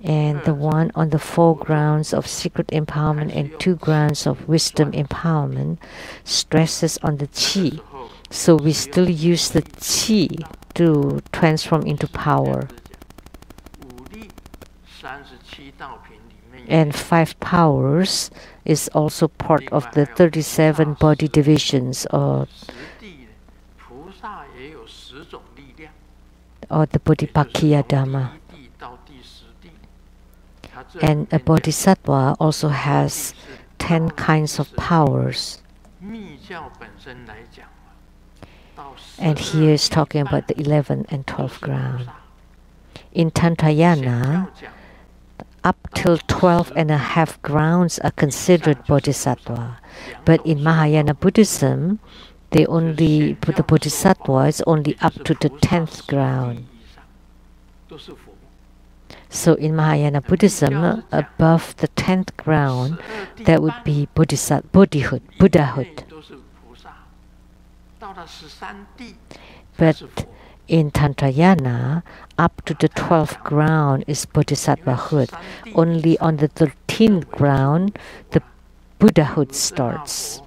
And the one on the 4 grounds of secret empowerment and 2 grounds of wisdom empowerment stresses on the qi. So we still use the qi to transform into power. And 5 powers is also part of the 37 body divisions or the Bodhipakkhiya Dhamma. And a bodhisattva also has 10 kinds of powers. And here is talking about the 11th and 12th ground. In Tantrayana, up till 12.5 grounds are considered bodhisattva. But in Mahayana Buddhism, the bodhisattva is only up to the 10th ground. So in Mahayana Buddhism, above the 10th ground, that would be Buddhahood. But in Tantrayana, up to the 12th ground is bodhisattvahood. Only on the 13th ground, the Buddhahood starts.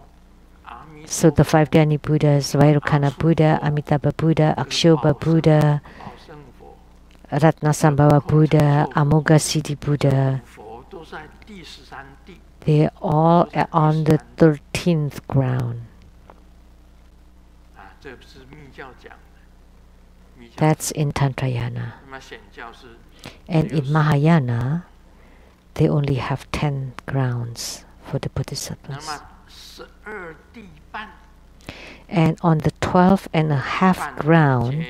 So the 5 Dhyani Buddhas, Vairocana Buddha, Amitabha Buddha, Akshobha Buddha, Ratnasambhava Buddha, Amoghapasa Buddha, they all are on the 13th ground. That's in Tantrayana. And in Mahayana, they only have 10 grounds for the bodhisattvas. And on the 12.5 ground,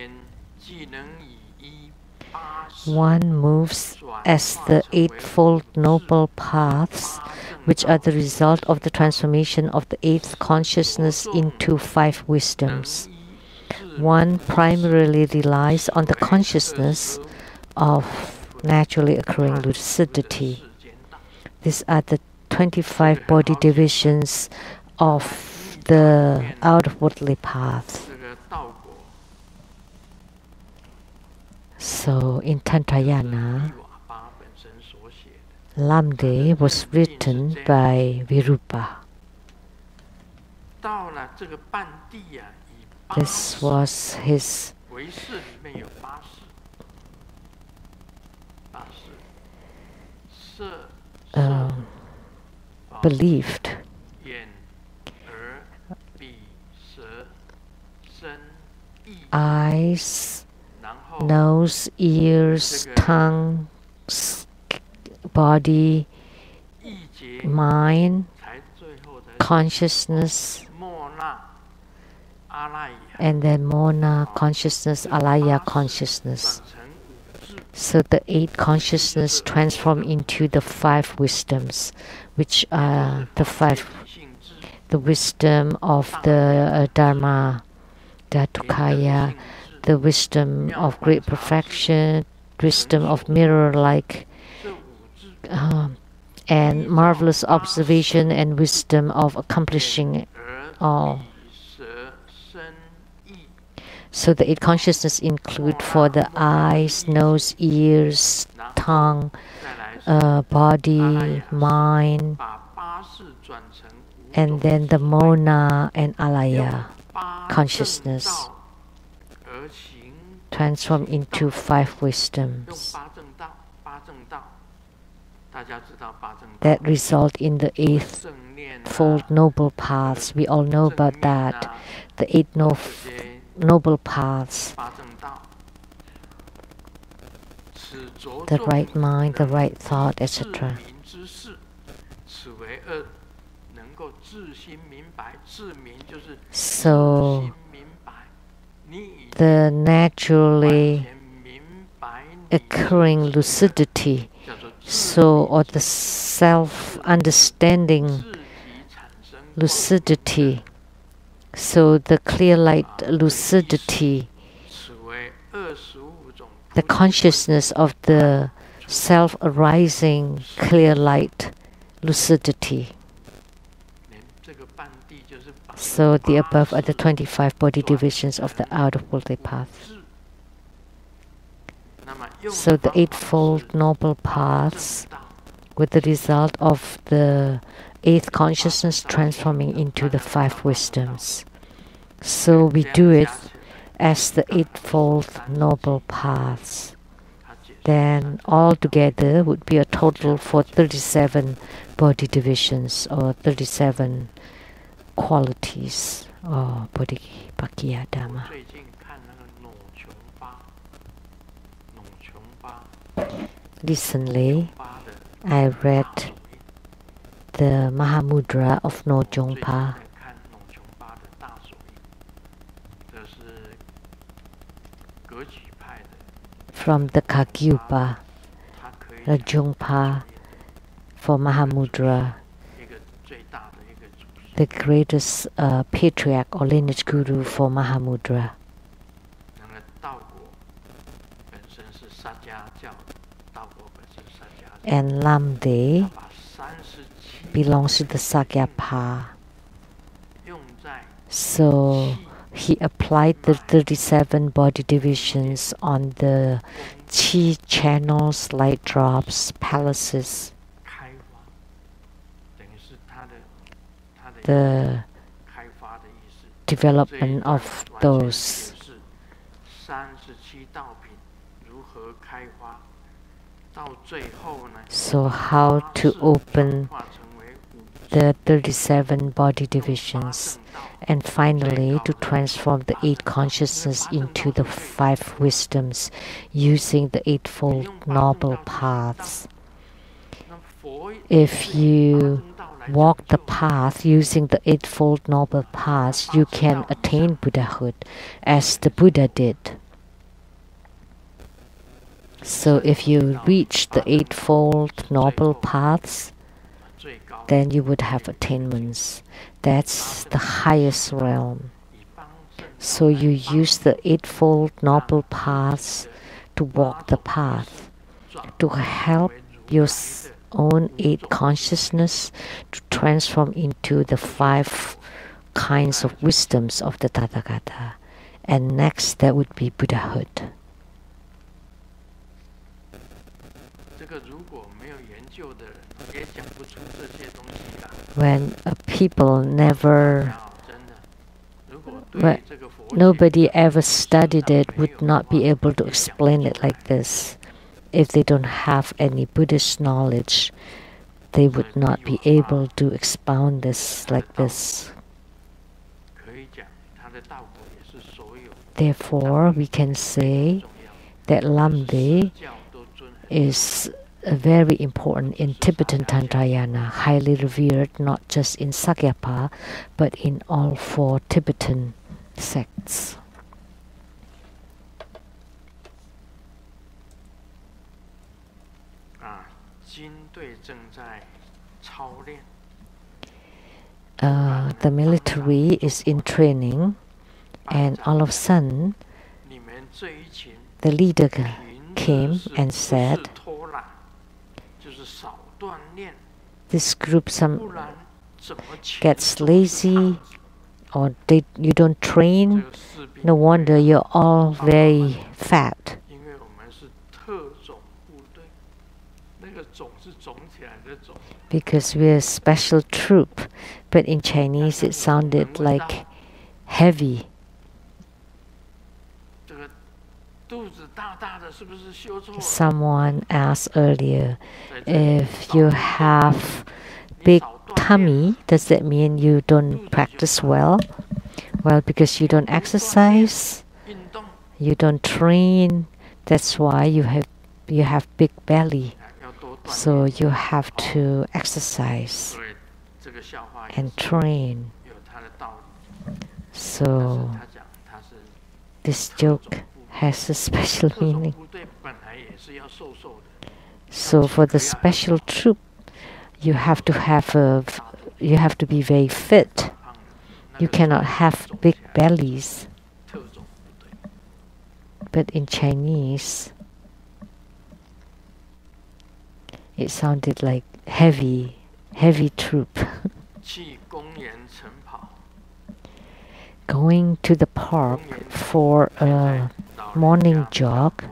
one moves as the Eightfold Noble Paths, which are the result of the transformation of the Eighth Consciousness into 5 wisdoms. One primarily relies on the consciousness of naturally occurring lucidity. These are the 25 body divisions of the outwardly path. So in Tantrayana, Lamdre was written by Virupa. This was his believed. Eyes, nose, ears, tongue, body, mind, consciousness, and then Mona consciousness, Alaya consciousness. So the 8 consciousness transform into the 5 wisdoms, which are the wisdom of the Dharma, Dhatukaya, the wisdom of great perfection, wisdom of mirror-like, and marvelous observation, and wisdom of accomplishing all. So the 8 consciousness include for the eyes, nose, ears, tongue, body, mind, and then the Mona and Alaya consciousness transform into 5 wisdoms that result in the Eightfold Noble Paths. We all know about that. The 8 Noble Paths. The right mind, the right thought, etc. So the naturally occurring lucidity, or the self-understanding lucidity, so the clear light lucidity, the consciousness of the self-arising clear light lucidity. So the above are the 25 body divisions of the outwardly path. So the Eightfold Noble Paths, with the result of the 8th consciousness transforming into the 5 wisdoms. So we do it as the Eightfold Noble Paths. Then altogether would be a total for 37 body divisions, or 37 qualities or Bodhipakkhiya Dhamma. Recently, I read the Mahamudra of No Jongpa. From the Kagyupa, the Jongpa for Mahamudra, the greatest patriarch or lineage guru for Mahamudra. And Lamdre belongs to the Sakyapa. So he applied the 37 body divisions on the chi channels, light drops, palaces, the development of those. So how to open the 37 body divisions, and finally to transform the 8 consciousness into the 5 wisdoms using the 8-fold noble paths. If you walk the path using the 8-fold noble paths, you can attain Buddhahood as the Buddha did. So if you reach the 8-fold noble paths, then you would have attainments. That's the highest realm. So you use the 8-fold noble paths to walk the path, to help your own 8 consciousness to transform into the 5 kinds of wisdoms of the Tathagata. And next, that would be Buddhahood. When nobody ever studied it, would not be able to explain it like this. If they don't have any Buddhist knowledge, they would not be able to expound this like this. Therefore, we can say that Lamdre is very important in Tibetan Tantrayana, highly revered not just in Sakyapa, but in all 4 Tibetan sects. The military is in training, and all of a sudden, the leader came and said, this group gets lazy, or you don't train, no wonder you're all very fat. Because we're a special troop, but in Chinese it sounded like heavy. Someone asked earlier, if you have big tummy, does that mean you don't practice well? Well, because you don't exercise, you don't train, that's why you have big belly. So you have to exercise and train. So this joke has a special meaning. So for the special troop, you have to be very fit. You cannot have big bellies. But in Chinese, it sounded like heavy troop. Going to the park for a morning jog.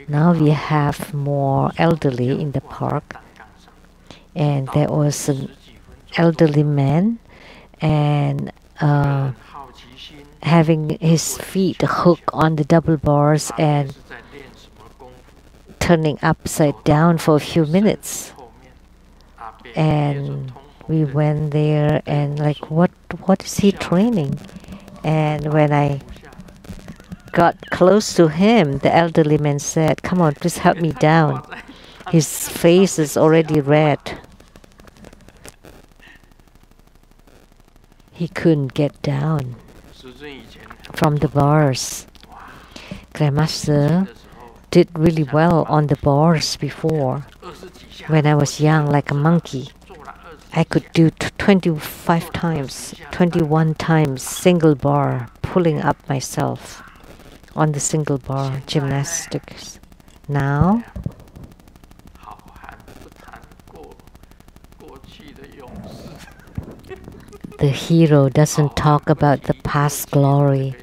Now we have more elderly in the park, and there was an elderly man and having his feet hooked on the double bars and turning upside down for a few minutes. And we went there and like, what is he training? And when I got close to him, the elderly man said, "Come on, please help me down." His face is already red. He couldn't get down from the bars. Grandmaster did really well on the bars before. When I was young, like a monkey, I could do 25 times, 21 times single bar, pulling up myself on the single bar gymnastics. Now, the hero doesn't talk about the past glory.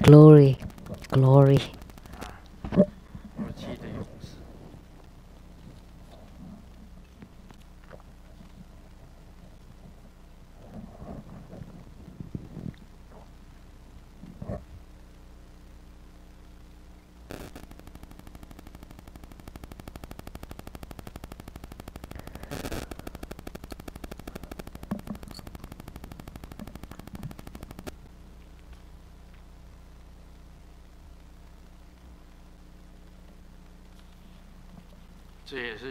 This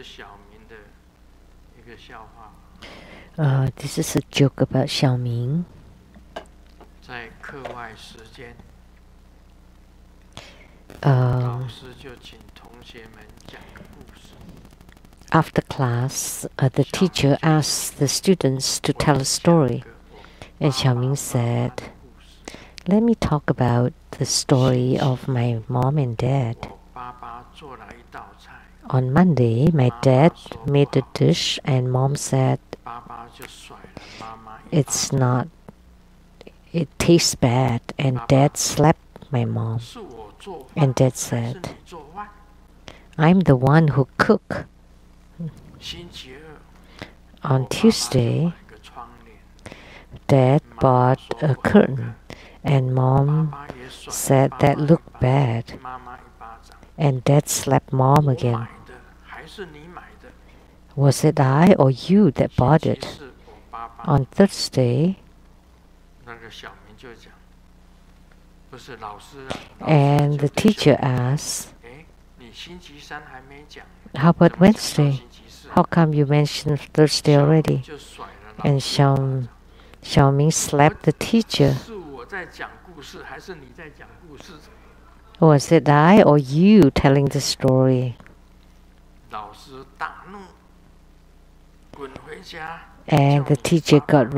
is a joke about Xiaoming. After class, the teacher asked the students to tell a story, and Xiaoming said, "Let me talk about the story of my mom and dad. On Monday, my dad made a dish, and mom said, it tastes bad, and dad slapped my mom. And dad said, I'm the one who cooked. On Tuesday, dad bought a curtain, and mom said that looked bad, and dad slapped mom again. Was it I or you that bought it? On Thursday, and the teacher asked, how about Wednesday? How come you mentioned Thursday already? And Xiaoming slapped the teacher. Was it I or you telling the story? And the teacher got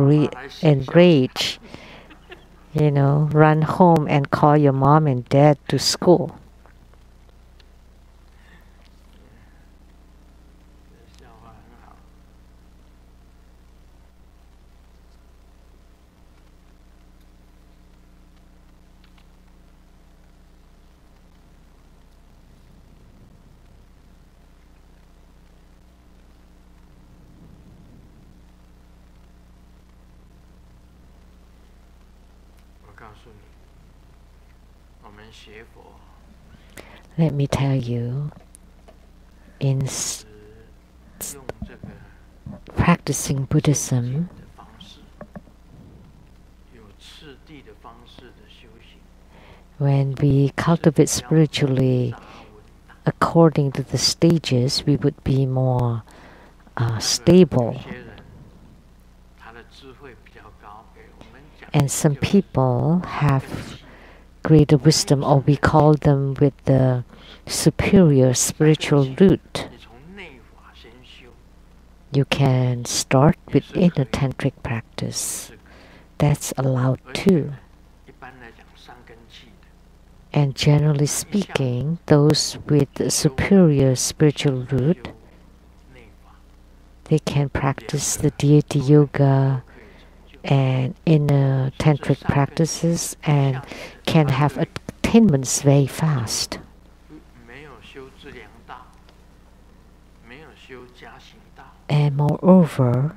enraged. Run home and call your mom and dad to school. Let me tell you, in practicing Buddhism, when we cultivate spiritually according to the stages, we would be more stable. And some people have greater wisdom, or we call them with the superior spiritual root. You can start with inner tantric practice. That's allowed too. And generally speaking, those with the superior spiritual root, they can practice the deity yoga and inner tantric practices and can have attainments very fast. And moreover,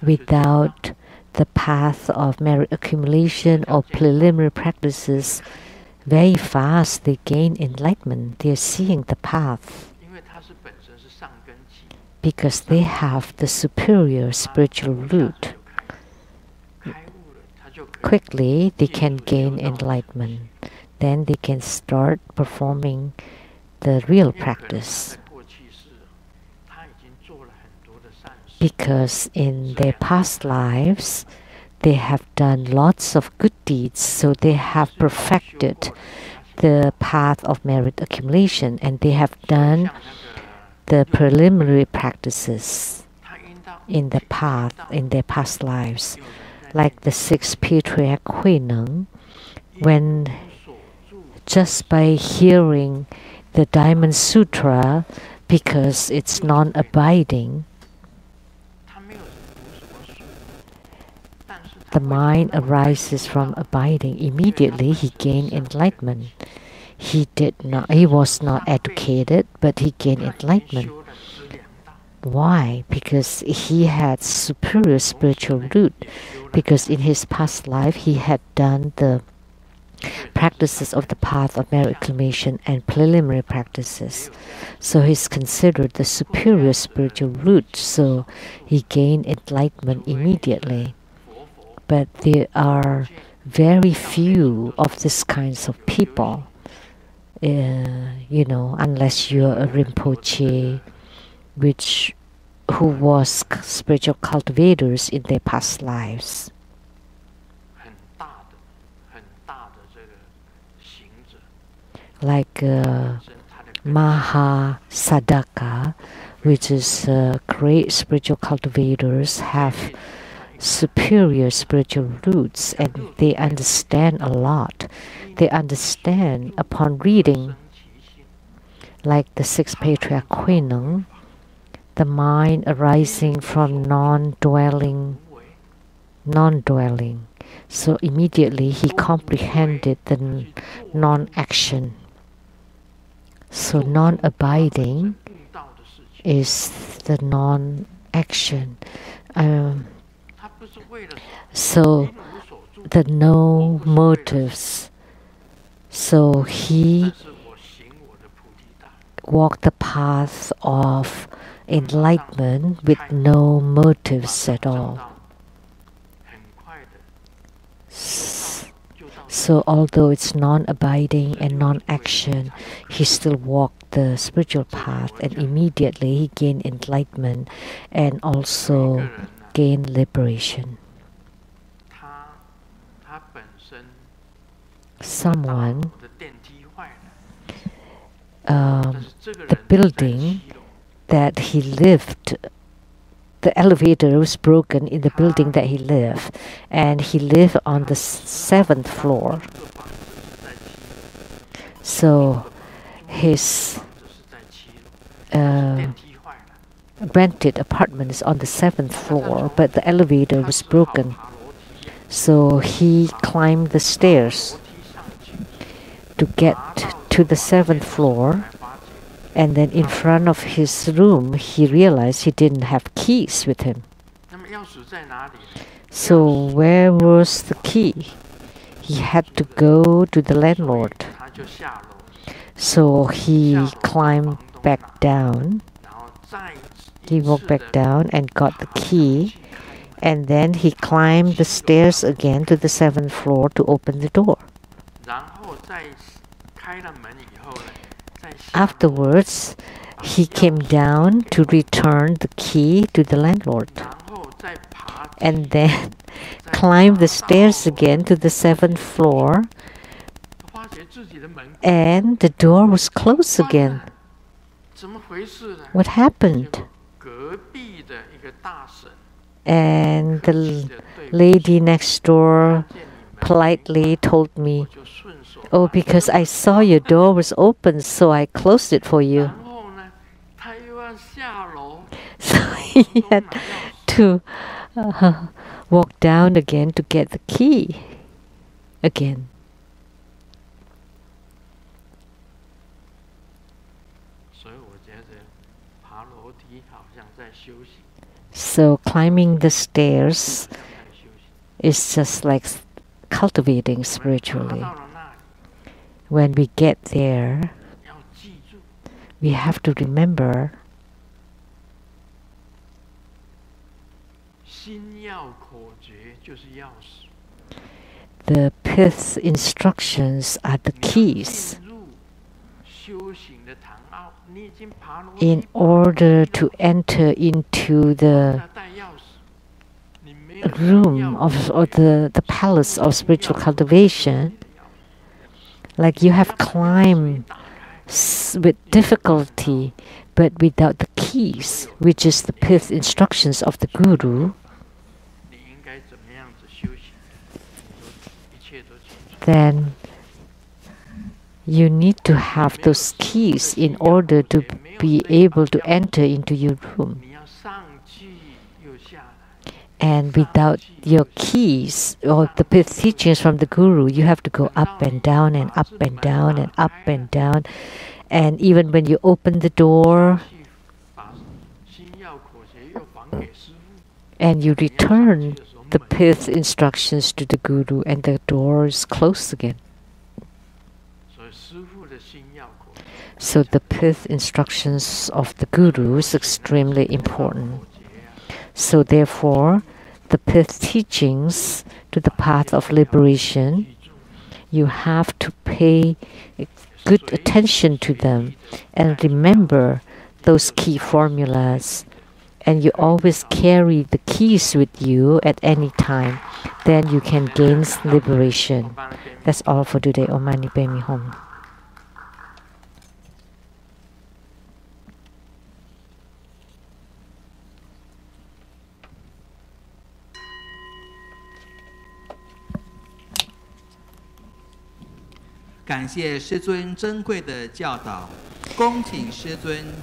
without the path of merit accumulation or preliminary practices, very fast they gain enlightenment. They are seeing the path because they have the superior spiritual root. Quickly they can gain enlightenment. Then they can start performing the real practice. Because in their past lives, they have done lots of good deeds, so they have perfected the path of merit accumulation, and they have done the preliminary practices in the path in their past lives. Like the sixth patriarch Huineng, when just by hearing the Diamond Sutra, because it's non-abiding, the mind arises from abiding. Immediately he gained enlightenment. He was not educated, but he gained enlightenment. Why? Because he had superior spiritual root. Because in his past life he had done the practices of the path of merit accumulation and preliminary practices. So he's considered the superior spiritual root. So he gained enlightenment immediately. But there are very few of these kinds of people. unless you're a Rinpoche, who was spiritual cultivators in their past lives. Like Mahasadaka, which is great spiritual cultivators, have superior spiritual roots, and they understand a lot. They understand upon reading, like the sixth patriarch Huineng, the mind arising from non-dwelling. So immediately he comprehended the non-action. So non-abiding is the non-action. So the no motives. So he walked the path of enlightenment with no motives at all. So although it's non-abiding and non-action, he still walked the spiritual path, and immediately he gained enlightenment and also gained liberation. Someone, the building that he lived, the elevator was broken in the building that he lived, and he lived on the 7th floor. So his rented apartment is on the 7th floor, but the elevator was broken. So he climbed the stairs to get to the 7th floor. And then in front of his room, he realized he didn't have keys with him. So where was the key? He had to go to the landlord. So he climbed back down. He walked back down and got the key. And then he climbed the stairs again to the 7th floor to open the door. Afterwards, he came down to return the key to the landlord, and then climbed the stairs again to the 7th floor, and the door was closed again. What happened? And the lady next door politely told me, "Oh, because I saw your door was open, so I closed it for you." So he had to walk down again to get the key again. So climbing the stairs is just like cultivating spiritually. When we get there, we have to remember the pith instructions are the keys. In order to enter into the room or the palace of spiritual cultivation, like you have climbed with difficulty, but without the keys, which is the pith instructions of the Guru, then you need to have those keys in order to be able to enter into your room. And without your keys or the pith teachings from the Guru, you have to go up and down and up and down and up and down. And even when you open the door and you return the pith instructions to the Guru, and the door is closed again. So the pith instructions of the Guru is extremely important. So therefore, the pith teachings to the path of liberation, you have to pay good attention to them and remember those key formulas, and you always carry the keys with you at any time, then you can gain liberation. That's all for today. Om Mani Padme Hum.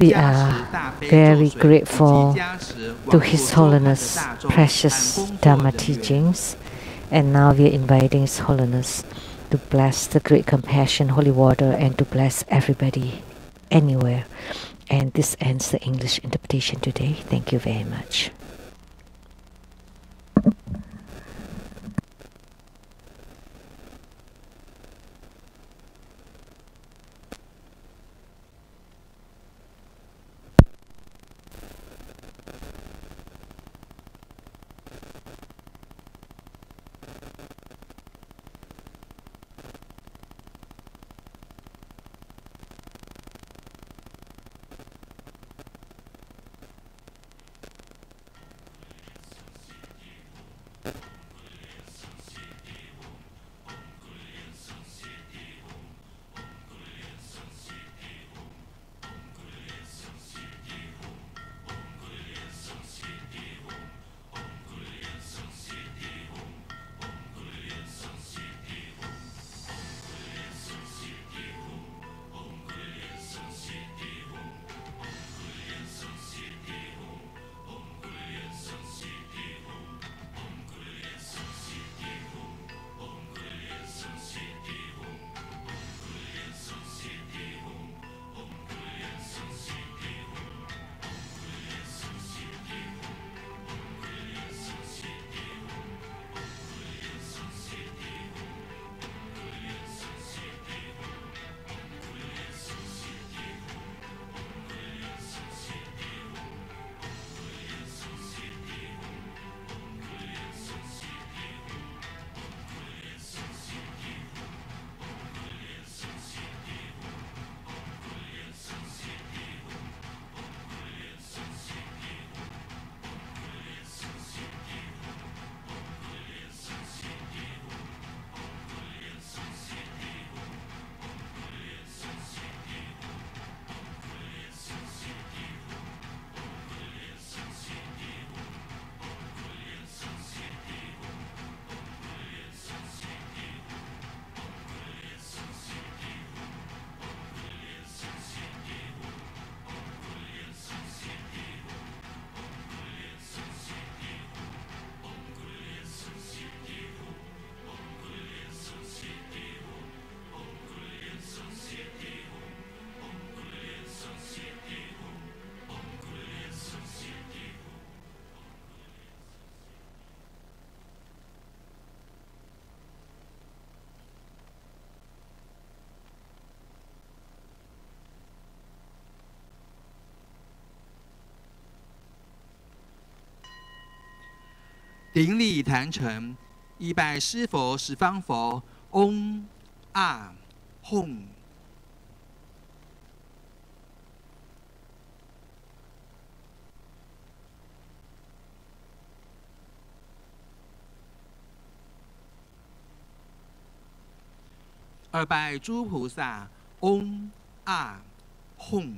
We are very grateful to His Holiness precious Dharma teachings, and now we are inviting His Holiness to bless the Great Compassion Holy Water and to bless everybody anywhere. And this ends the English interpretation today. Thank you very much.顶礼坛城，一拜师佛十方佛，嗡啊吽。二拜诸菩萨，嗡啊吽。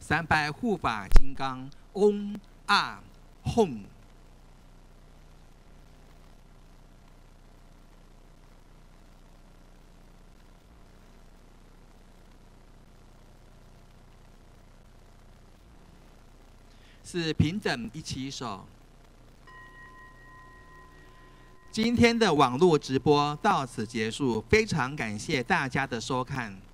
三拜护法金刚，嗡啊吽。是平等一起手。今天的网络直播到此结束，非常感谢大家的收看。